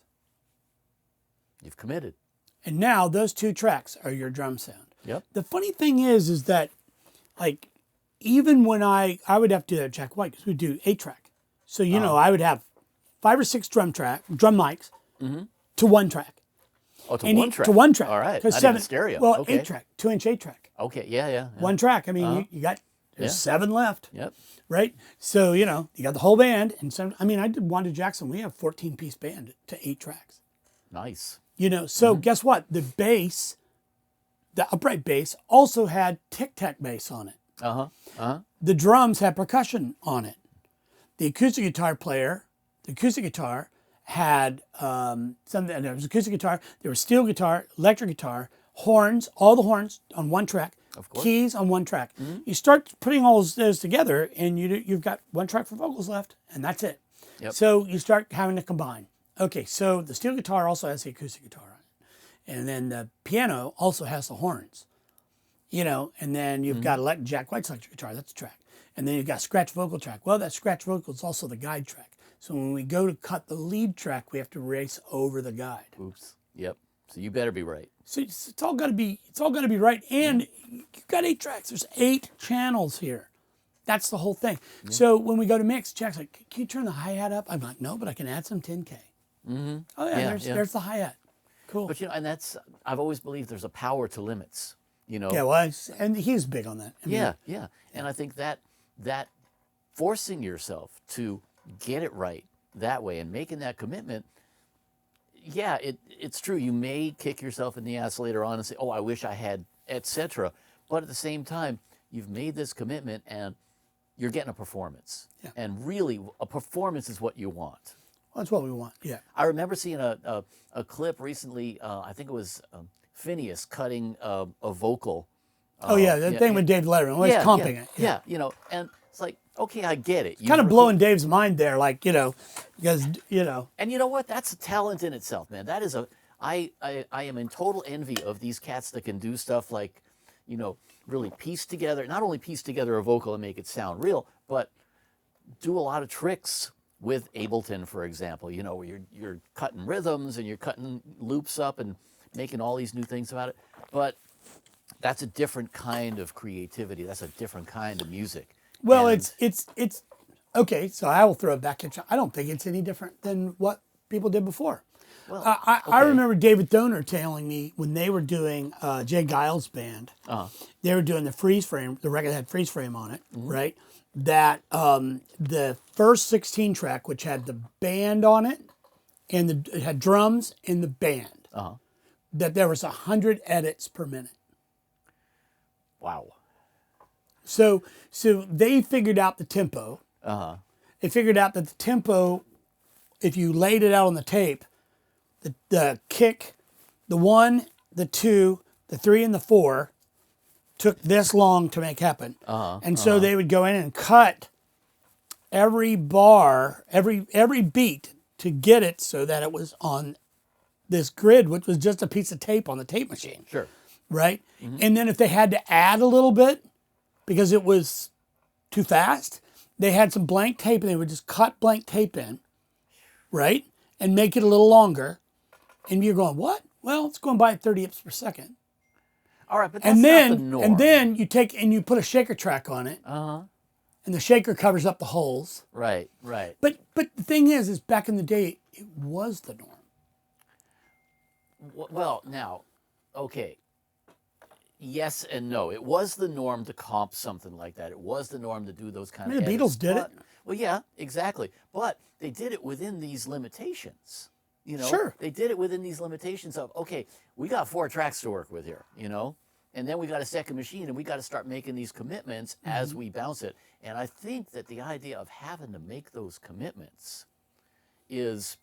You've committed. And now those 2 tracks are your drum sound. Yep. The funny thing is that, like, even when I would have to do that at Jack White, because we'd do 8-track. So, I would have 5 or 6 drum mics to 1 track. Oh, to one track. To 1 track. All right. Not 7 stereo. Well, okay. 8-track, 2-inch 8-track. Okay. Yeah. 1 track. I mean, you got there's 7 left. Yep. Right. So you got the whole band, and I did Wanda Jackson. We have 14-piece band to 8 tracks. Nice. So guess what? The bass, the upright bass, also had tic-tac bass on it. The drums had percussion on it. The acoustic guitar player, the acoustic guitar had something. There was acoustic guitar. There was steel guitar, electric guitar, horns. All the horns on 1 track. Of course. Keys on 1 track. You start putting all those together, and you've got 1 track for vocals left, and that's it. Yep. So you start having to combine. Okay, so the steel guitar also has the acoustic guitar on it, and then the piano also has the horns. And then you've got Jack White's electric guitar. That's a track. And then you've got scratch vocal track. Well, that scratch vocal is also the guide track. So when we go to cut the lead track, we have to race over the guide. Oops. Yep. So you better be right. So it's all got to be right. And you've got 8 tracks. There's 8 channels here. That's the whole thing. Yeah. So when we go to mix, Jack's like, "Can you turn the hi-hat up?" I'm like, "No, but I can add some 10K." Mm-hmm. Oh yeah, there's the hi-hat. Cool. But and I've always believed there's a power to limits. Yeah, well, and he's big on that. Yeah. And I think that forcing yourself to get it right that way and making that commitment, it's true. You may kick yourself in the ass later on and say, "Oh, I wish I had," etc. But at the same time, you've made this commitment and you're getting a performance. Yeah. And really, a performance is what you want. Well, that's what we want. Yeah. I remember seeing a clip recently. I think it was Phineas cutting a vocal. The thing with Dave Letterman, always comping it. Yeah, and it's like, okay, I get it. Kind of blowing Dave's mind there, like, because, And you know what? That's a talent in itself, man. That is I am in total envy of these cats that can do stuff like, really piece together, not only piece together a vocal and make it sound real, but do a lot of tricks with Ableton, for example, where you're cutting rhythms and you're cutting loops up and making all these new things about it. But that's a different kind of creativity. That's a different kind of music. Well, it's okay. So I will throw it back at you. I don't think it's any different than what people did before. Well, I remember David Doner telling me when they were doing Jay Giles' band, they were doing the freeze frame. The record had freeze frame on it, right? That the first 16 track, which had the band on it, and it had drums and the band, that there was 100 edits per minute. Wow. So they figured out the tempo. They figured out that the tempo, if you laid it out on the tape, the kick, the 1, the 2, the 3, and the 4 took this long to make happen. And so they would go in and cut every bar, every beat to get it so that it was on this grid, which was just a piece of tape on the tape machine. Sure. Right? Mm-hmm. And then if they had to add a little bit because it was too fast, they had some blank tape and they would just cut blank tape in, right? And make it a little longer. And you're going, what? Well, it's going by at 30 IPs per second. All right, but that's not the norm. And then you take and you put a shaker track on it. And the shaker covers up the holes. Right. But the thing is back in the day, it was the norm. Well, now, okay. Yes and no. It was the norm to comp something like that. It was the norm to do those kind of the edits. Beatles did it. Well, yeah, exactly. But they did it within these limitations. Sure. They did it within these limitations of, okay, we got 4 tracks to work with here, and then we got a second machine and we got to start making these commitments as we bounce it. And I think that the idea of having to make those commitments is,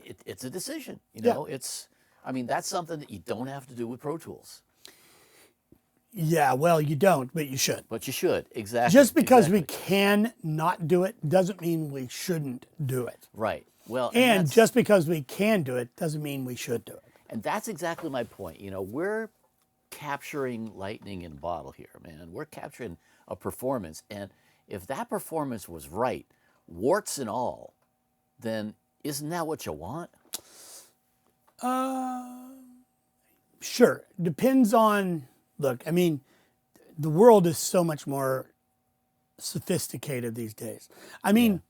it's a decision, that's something that you don't have to do with Pro Tools. Yeah, well, you don't, but you should. But you should, exactly. Just because we can not do it doesn't mean we shouldn't do it. Right. Well, and just because we can do it doesn't mean we should do it. And that's exactly my point. We're capturing lightning in a bottle here, man. We're capturing a performance. And if that performance was right, warts and all, then isn't that what you want? Sure. Depends on... Look, I mean, the world is so much more sophisticated these days. I mean,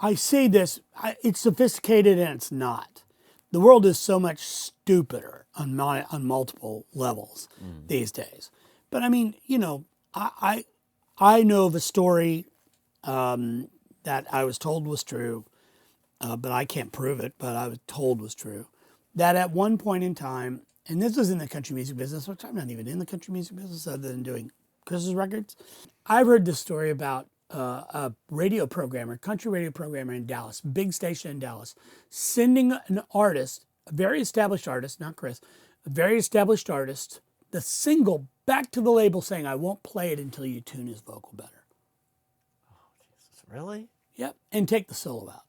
I say this, it's sophisticated and it's not. The world is so much stupider on multiple levels these days. But I mean, I know of a story that I was told was true, but I can't prove it, but I was told was true, that at one point in time, and this was in the country music business, which I'm not even in the country music business other than doing Christmas records. I've heard this story about a radio programmer, country radio programmer in Dallas, big station in Dallas, sending an artist, a very established artist, not Chris, a very established artist, the single back to the label saying, I won't play it until you tune his vocal better. Oh, Jesus, really? Yep, and take the solo out.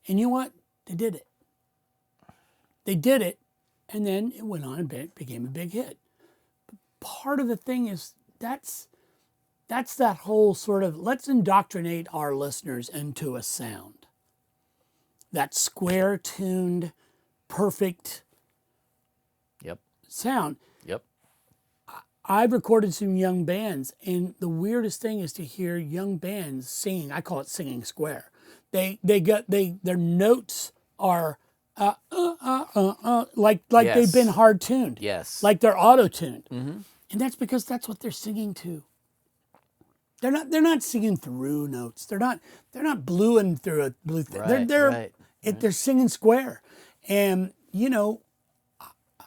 And you know what? They did it. They did it. And then it went on and became a big hit. But part of the thing is that's that whole sort of, let's indoctrinate our listeners into a sound. That square tuned, perfect Yep. sound. Yep. I've recorded some young bands, and the weirdest thing is to hear young bands singing. I call it singing square. Their notes are like Yes. they've been hard tuned. Yes. Like they're auto tuned, and that's because that's what they're singing to. They're not singing through notes. They're not bluing through a blue thing. Right, They're singing square, and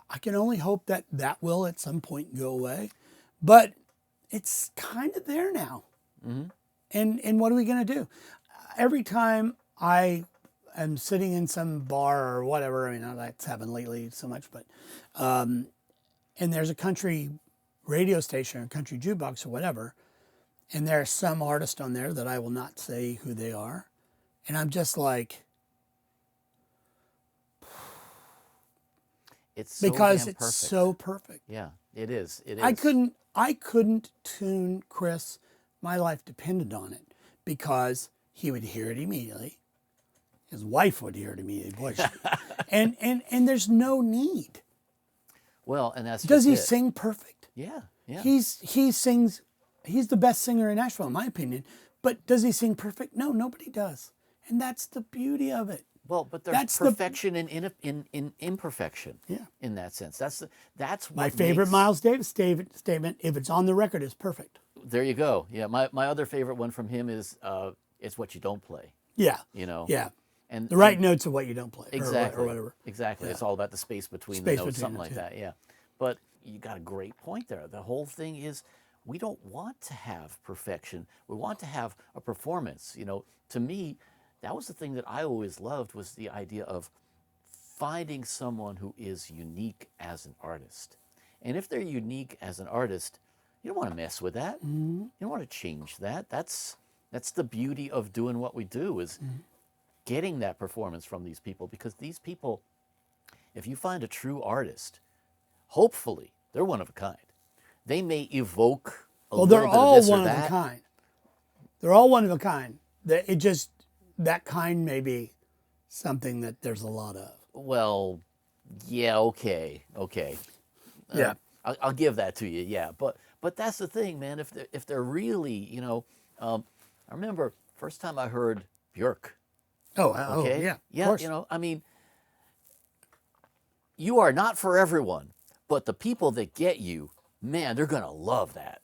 I can only hope that will at some point go away, but it's kind of there now. And what are we going to do? Every time I am sitting in some bar or whatever, I mean, that's happened lately so much, but and there's a country radio station or country jukebox or whatever, and there's some artist on there that I will not say who they are, and I'm just like, It's so because damn it's perfect. so perfect. Yeah, it is. It is. I couldn't tune Chris. My life depended on it because he would hear it immediately. His wife would hear it immediately. Boy, and there's no need. Well, and that's Does just he it. sing perfect? Yeah, yeah. He sings. He's the best singer in Nashville, in my opinion. But does he sing perfect? No, nobody does. And that's the beauty of it. Well, but there's That's perfection in imperfection. Yeah. In that sense, that's what My favorite makes, Miles Davis statement: "If it's on the record, it's perfect." There you go. Yeah, my other favorite one from him is it's what you don't play. Yeah. You know. Yeah. And The right notes are what you don't play. exactly Or whatever. Exactly. Yeah. It's all about the space between Space the notes, between something the like two. that. Yeah. But you got a great point there. The whole thing is we don't want to have perfection. We want to have a performance. You know, to me, that was the thing that I always loved was the idea of finding someone who is unique as an artist. And if they're unique as an artist, you don't want to mess with that. You don't want to change that. That's the beauty of doing what we do is getting that performance from these people, because these people, if you find a true artist, hopefully they're one of a kind. They may evoke a Well, little they're bit of all this or one of that. a kind. They're all one of a kind. That kind may be something that there's a lot of. Well, yeah, okay. Yeah. I'll give that to you. Yeah, but that's the thing, man. If they're really, you know, I remember first time I heard Björk. Okay. Yeah. Yeah. Of course. You know, I mean, you are not for everyone, but the people that get you, man, they're gonna love that.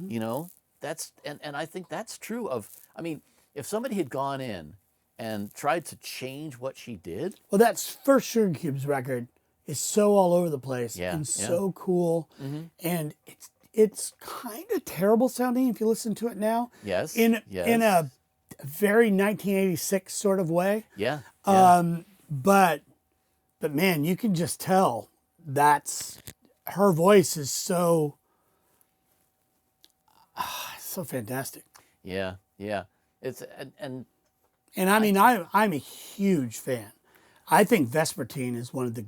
You know, that's and I think that's true of. I mean, if somebody had gone in and tried to change what she did, Well, that first Sugar Cubes record is so all over the place Yeah, and yeah. so cool, and it's kind of terrible sounding if you listen to it now. Yes, In yes. a very 1986 sort of way. yeah, yeah. But man, you can just tell that's her voice is so fantastic. Yeah, yeah. It's and And I mean, I'm a huge fan. I think Vespertine is one of the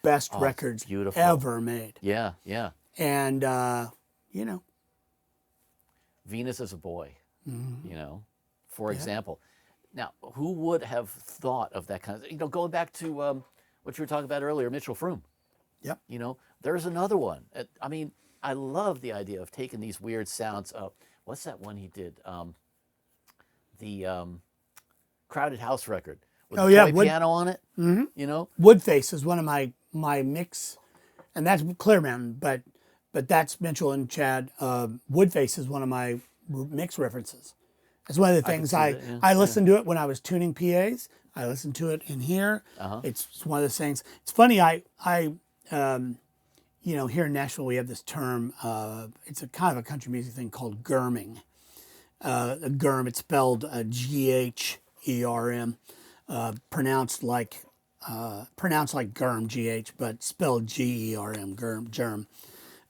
best records beautiful. ever made. yeah, yeah. And you know, Venus as a boy, you know, for example. Now, who would have thought of that kind of, you know, going back to what you were talking about earlier, Mitchell Froom. yep. You know, there's another one. I mean, I love the idea of taking these weird sounds of, what's that one he did? The Crowded House record with Oh, the yeah, toy piano on it. You know, Woodface is one of my mix, and that's Clear Mountain, but that's Mitchell and Chad. Woodface is one of my mix references. It's one of the things see I that, yeah, listened to it when I was tuning PAs. I listened to it in here. It's one of those things. It's funny. You know, here in Nashville we have this term. It's a kind of a country music thing called gurming. Gurm. It's spelled Gherm, pronounced like Gurm, GH, but spelled Germ, Germ.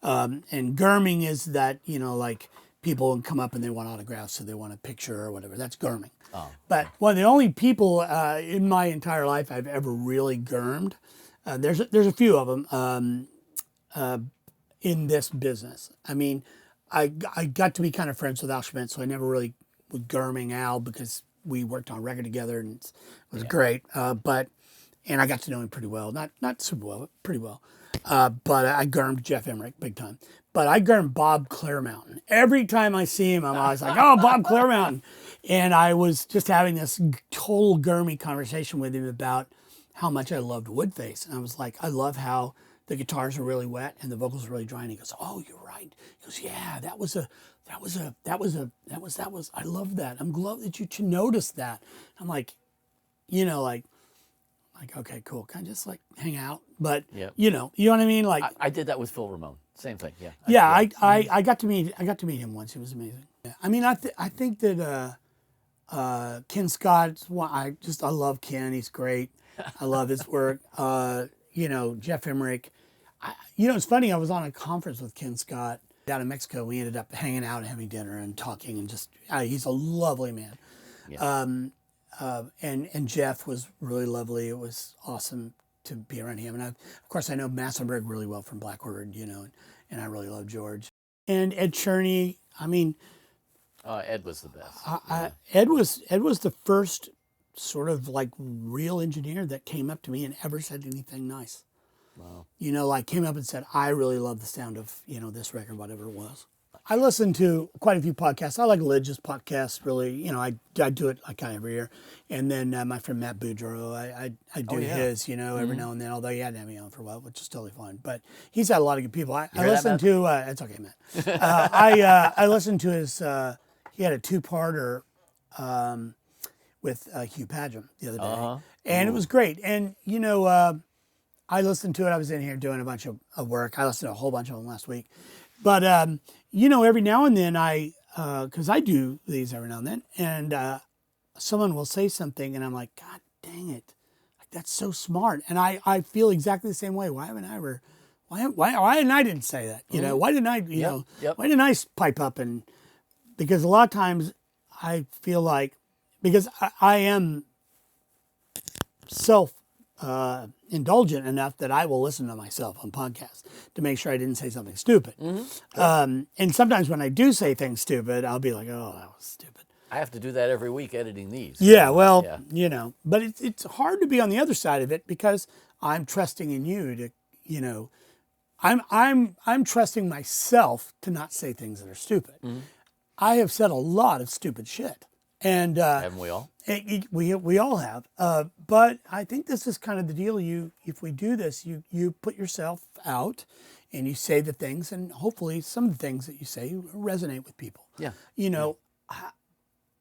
And gurming is that, you know, like people come up and they want autographs, so they want a picture or whatever. That's gurming. But one of the only people in my entire life I've ever really gurmed, there's a few of them in this business. I mean, I got to be kind of friends with Al Schmidt, so I never really was Gurming Al because we worked on a record together and it was great. And I got to know him pretty well, not super well, but pretty well. But I gurmed Jeff Emmerich big time. But I gurmed Bob Clearmountain. Every time I see him, I'm always like, oh, Bob Clearmountain. And I was just having this total gurmy conversation with him about how much I loved Woodface. And I was like, I love how the guitars are really wet and the vocals are really dry. And he goes, oh, you're right. He goes, yeah, I love that. I'm glad that you noticed that. I'm like, like, okay, cool. Can I just like hang out? But you know what I mean? Like I did that with Phil Ramone. Same thing. Yeah. I got to meet him once. It was amazing. Yeah. I mean, I think that Ken Scott. I love Ken. He's great. I love his work. Jeff Emmerich. It's funny. I was on a conference with Ken Scott down in Mexico. We ended up hanging out and having dinner and talking and just he's a lovely man. Yeah. And Jeff was really lovely. It was awesome to be around him. And of course, I know Massenberg really well from Black Order, and I really love George. And Ed Cherney, I mean... Ed was the best. Ed was the first sort of like real engineer that came up to me and ever said anything nice. Wow. Came up and said, I really love the sound of, this record, whatever it was. I listen to quite a few podcasts. I like Lidge's podcast, really. I do it like kind of every year. And then my friend Matt Boudreau, I do his, every now and then, although he hadn't had me on for a while, which is totally fine. But he's had a lot of good people. I listen to, it's okay, Matt. I listened to his, he had a two-parter with Hugh Padgham the other day. And it was great. And, I listened to it. I was in here doing a bunch of work. I listened to a whole bunch of them last week. But, every now and then because I do these every now and then, and someone will say something and I'm like, God dang it. Like, that's so smart. And I feel exactly the same way. Why didn't I didn't say that? Why didn't I, why didn't I pipe up? And because a lot of times I feel like, because I am indulgent enough that I will listen to myself on podcasts to make sure I didn't say something stupid. And sometimes when I do say things stupid, I'll be like, oh, that was stupid. I have to do that every week editing these. Yeah, well, but it's hard to be on the other side of it because I'm trusting in you to, I'm trusting myself to not say things that are stupid. I have said a lot of stupid shit. And haven't we all? We all have. But I think this is kind of the deal. If we do this, you put yourself out and you say the things, and hopefully some of the things that you say resonate with people. Yeah.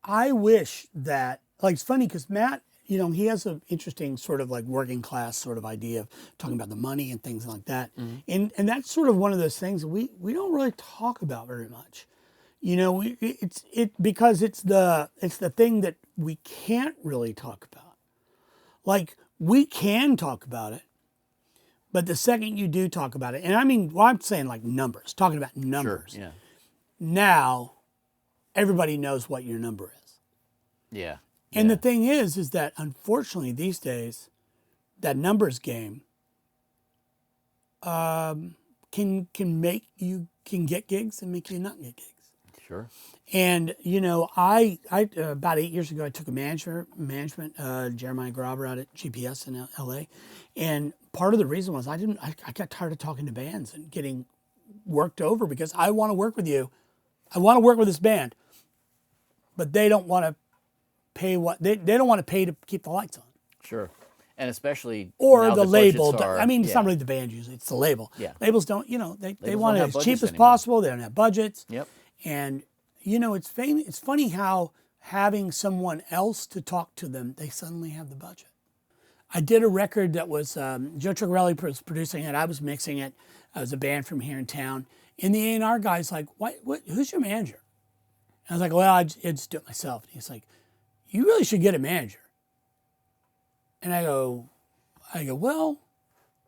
I wish that, like, it's funny because Matt, he has an interesting sort of like working class sort of idea of talking about the money and things like that. And that's sort of one of those things that we don't really talk about very much. Because it's the thing that we can't really talk about. Like, we can talk about it, but the second you do talk about it, and I mean, I'm saying like numbers, talking about numbers. Sure, yeah. Now, everybody knows what your number is. Yeah. And the thing is that unfortunately these days, that numbers game can make you can get gigs and make you not get gigs. Sure. And I about 8 years ago I took a management Jeremiah Graber out at GPS in LA, and part of the reason was I got tired of talking to bands and getting worked over because I want to work with you, I want to work with this band, but they don't want to pay they don't want to pay to keep the lights on. Sure. And especially or now the label. are, it's not really the band usually; it's the label. Yeah. Labels don't. They want it as cheap as anymore. possible. They don't have budgets. Yep. And it's funny how having someone else to talk to them, they suddenly have the budget. I did a record that was Joe Trigarelli was producing it. I was mixing it. I was a band from here in town, and the A&R guy's like, "What? Who's your manager?" And I was like, "Well, I just do it myself." And he's like, "You really should get a manager." And I go, well,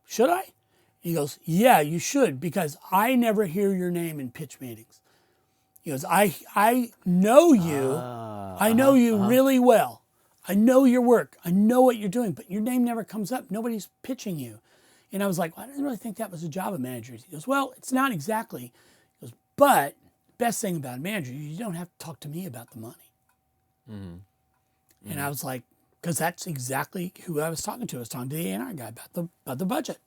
should I? He goes, yeah, you should, because I never hear your name in pitch meetings. He goes, I know you. I know you really well. I know your work. I know what you're doing, but your name never comes up. Nobody's pitching you. And I was like, well, I didn't really think that was the job of managers. He goes, well, it's not exactly. He goes, but best thing about a manager, you don't have to talk to me about the money. And I was like, because that's exactly who I was talking to. I was talking to the A&R guy about the budget,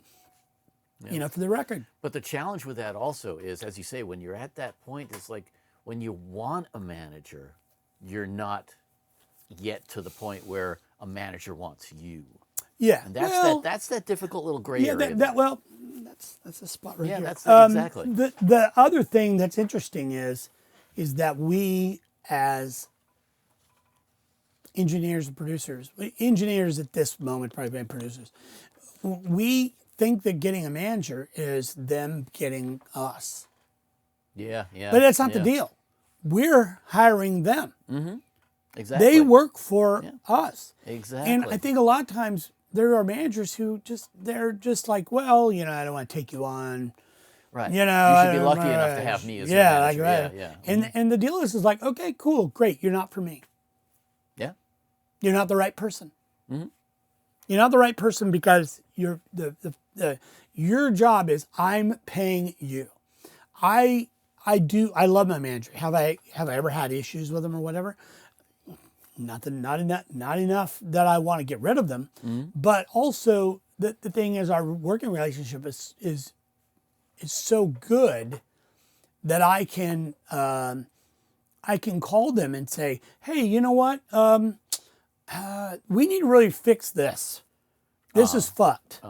you know, for the record. But the challenge with that also is, as you say, when you're at that point, it's like when you want a manager, you're not yet to the point where a manager wants you. Yeah, And that's that difficult little gray area. That's a spot right yeah, here. that's exactly. The other thing that's interesting is that we as engineers and producers, engineers at this moment probably been producers, we think that getting a manager is them getting us. Yeah. But that's not the deal. We're hiring them. Exactly. They work for us. Exactly. And I think a lot of times there are managers who they're just like, well, you know, I don't want to take you on. Right. You know, you should be lucky enough to have me as your manager. Like, yeah. And the deal is like, okay, cool, great. You're not for me. Yeah. You're not the right person. You're not the right person because you're your job is I'm paying you. I love my manager. Have I ever had issues with them or whatever? Not enough that I want to get rid of them. But also the thing is our working relationship is so good that I can call them and say, hey, you know what? We need to really fix this. This is fucked.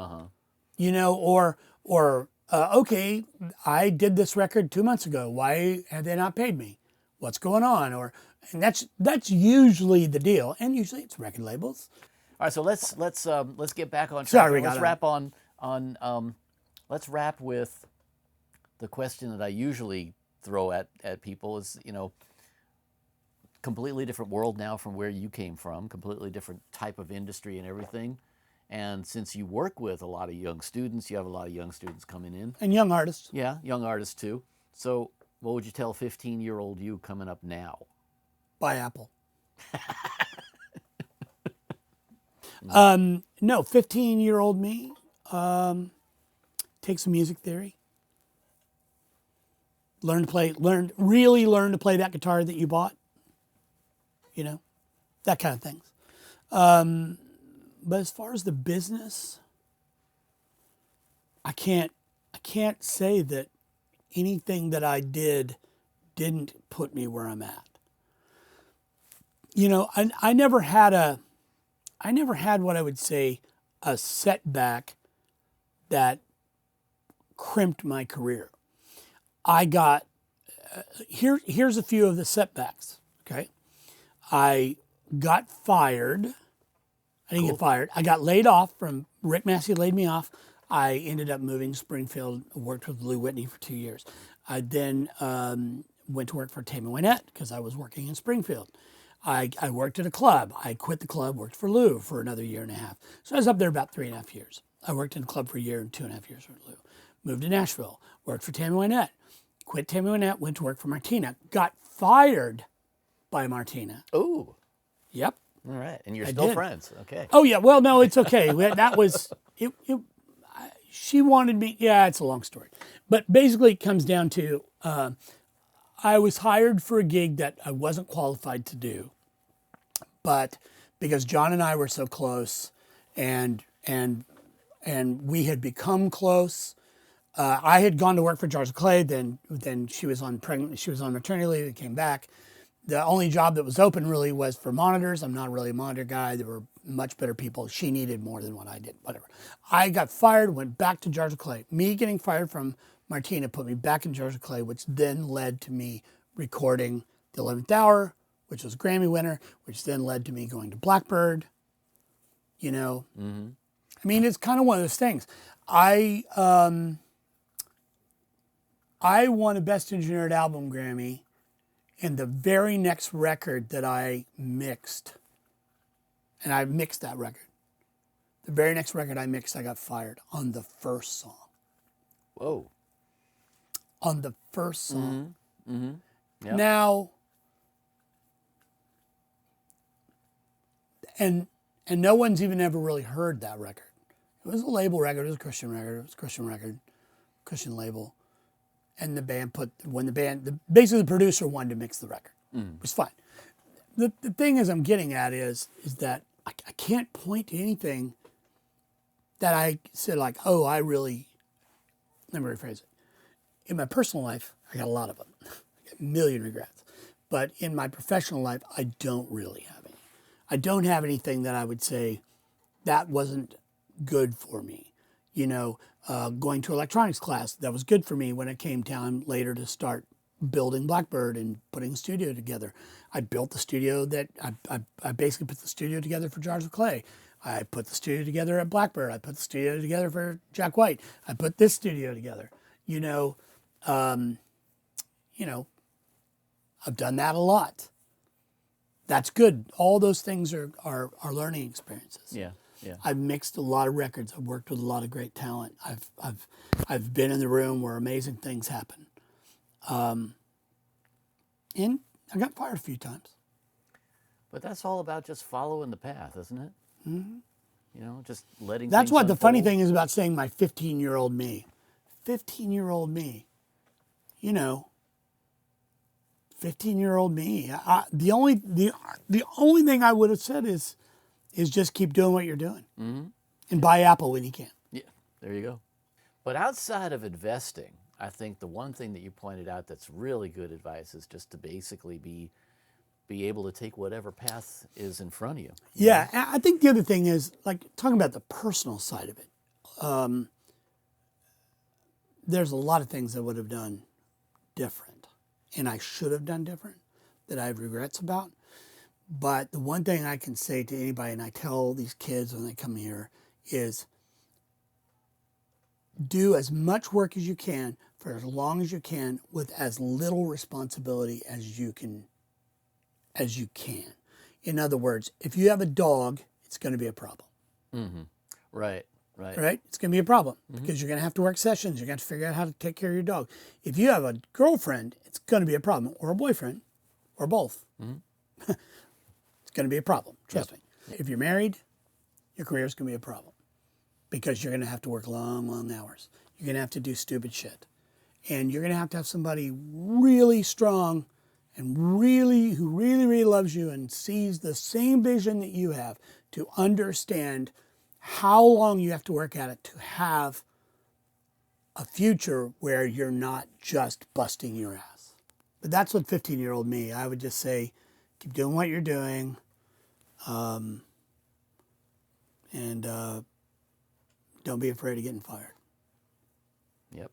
You know, or okay, I did this record 2 months ago. Why have they not paid me? What's going on? And that's usually the deal. And usually it's record labels. All right, so let's get back on track. Sorry, let's wrap let's wrap with the question that I usually throw at people is, you know, completely different world now from where you came from, completely different type of industry and everything. And since you work with a lot of young students, you have a lot of young students coming in. And young artists. Yeah, young artists too. So what would you tell 15-year-old you coming up now? Buy Apple. No, 15-year-old me, take some music theory. Really learn to play that guitar that you bought. You know, that kind of things. But as far as the business, I can't say that anything that I did didn't put me where I'm at. You know, I never had what I would say a setback that crimped my career. I got, here's a few of the setbacks, okay? I got fired. I didn't get fired. I got laid off from, Rick Massey laid me off. I ended up moving to Springfield, worked with Lou Whitney for 2 years. I then went to work for Tammy Wynette because I was working in Springfield. I worked at a club. I quit the club, worked for Lou for another year and a half. So I was up there about 3.5 years. I worked in a club for a year and 2.5 years for Lou. Moved to Nashville, worked for Tammy Wynette. Quit Tammy Wynette, went to work for Martina. Got fired by Martina. Ooh. Yep. All right. And you're still friends. Okay. Oh, yeah. Well, no, it's okay. That was, she wanted me. Yeah, it's a long story. But basically it comes down to, I was hired for a gig that I wasn't qualified to do. But because John and I were so close and we had become close, I had gone to work for Georgia Clay. Then she was on maternity leave and came back. The only job that was open really was for monitors. I'm not really a monitor guy. There were much better people. She needed more than what I did, whatever. I got fired, went back to Georgia Clay. Me getting fired from Martina put me back in Georgia Clay, which then led to me recording The 11th Hour, which was a Grammy winner, which then led to me going to Blackbird, you know. Mm-hmm. I mean, it's kind of one of those things. I won a Best Engineered Album Grammy, and the very next record that I mixed, and I mixed that record, the very next record I mixed, I got fired on the first song. Whoa. On the first song. Mm-hmm. Mm-hmm. Yep. Now, and no one's even ever really heard that record. It was a label record, it was a Christian record, Christian label. and basically the producer wanted to mix the record. It was fine. The thing is I'm getting at is that I can't point to anything that I said like, oh, let me rephrase it. In my personal life, I got a lot of them. I got a million regrets. But in my professional life, I don't really have any. I don't have anything that I would say that wasn't good for me. Going to electronics class, that was good for me when it came time later to start building Blackbird and putting a studio together. I built the studio I basically put the studio together for Jars of Clay. I put the studio together at Blackbird. I put the studio together for Jack White. I put this studio together. I've done that a lot. That's good. All those things are learning experiences. Yeah, yeah. I've mixed a lot of records. I've worked with a lot of great talent. I've been in the room where amazing things happen. And I got fired a few times. But that's all about just following the path, isn't it? Mm-hmm. Just letting That's things what the funny unfold. thing is about saying my 15-year-old me. 15-year-old me. 15-year-old me. The only thing I would have said is just keep doing what you're doing. Mm-hmm. And buy Apple when you can. Yeah, there you go. But outside of investing, I think the one thing that you pointed out that's really good advice is just to basically be able to take whatever path is in front of you. Yeah, I think the other thing is, like, talking about the personal side of it, there's a lot of things I would have done different, and I should have done different, that I have regrets about. But the one thing I can say to anybody, and I tell these kids when they come here, is do as much work as you can for as long as you can with as little responsibility as you can. In other words, if you have a dog, it's going to be a problem. Mm-hmm. Right. Right? It's going to be a problem because you're going to have to work sessions. You're going to have to figure out how to take care of your dog. If you have a girlfriend, it's going to be a problem, or a boyfriend, or both. Mm-hmm. It's going to be a problem. Trust me. If you're married, your career is going to be a problem because you're going to have to work long, long hours. You're going to have to do stupid shit. And you're going to have somebody really strong and who really, really loves you and sees the same vision that you have to understand how long you have to work at it to have a future where you're not just busting your ass. But that's what 15-year-old me, I would just say, keep doing what you're doing, and don't be afraid of getting fired. Yep.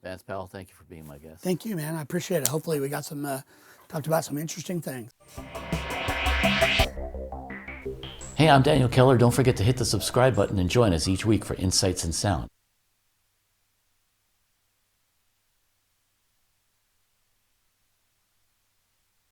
Vance Powell, thank you for being my guest. Thank you, man. I appreciate it. Hopefully we got talked about some interesting things. Hey, I'm Daniel Keller. Don't forget to hit the subscribe button and join us each week for Insights in Sound.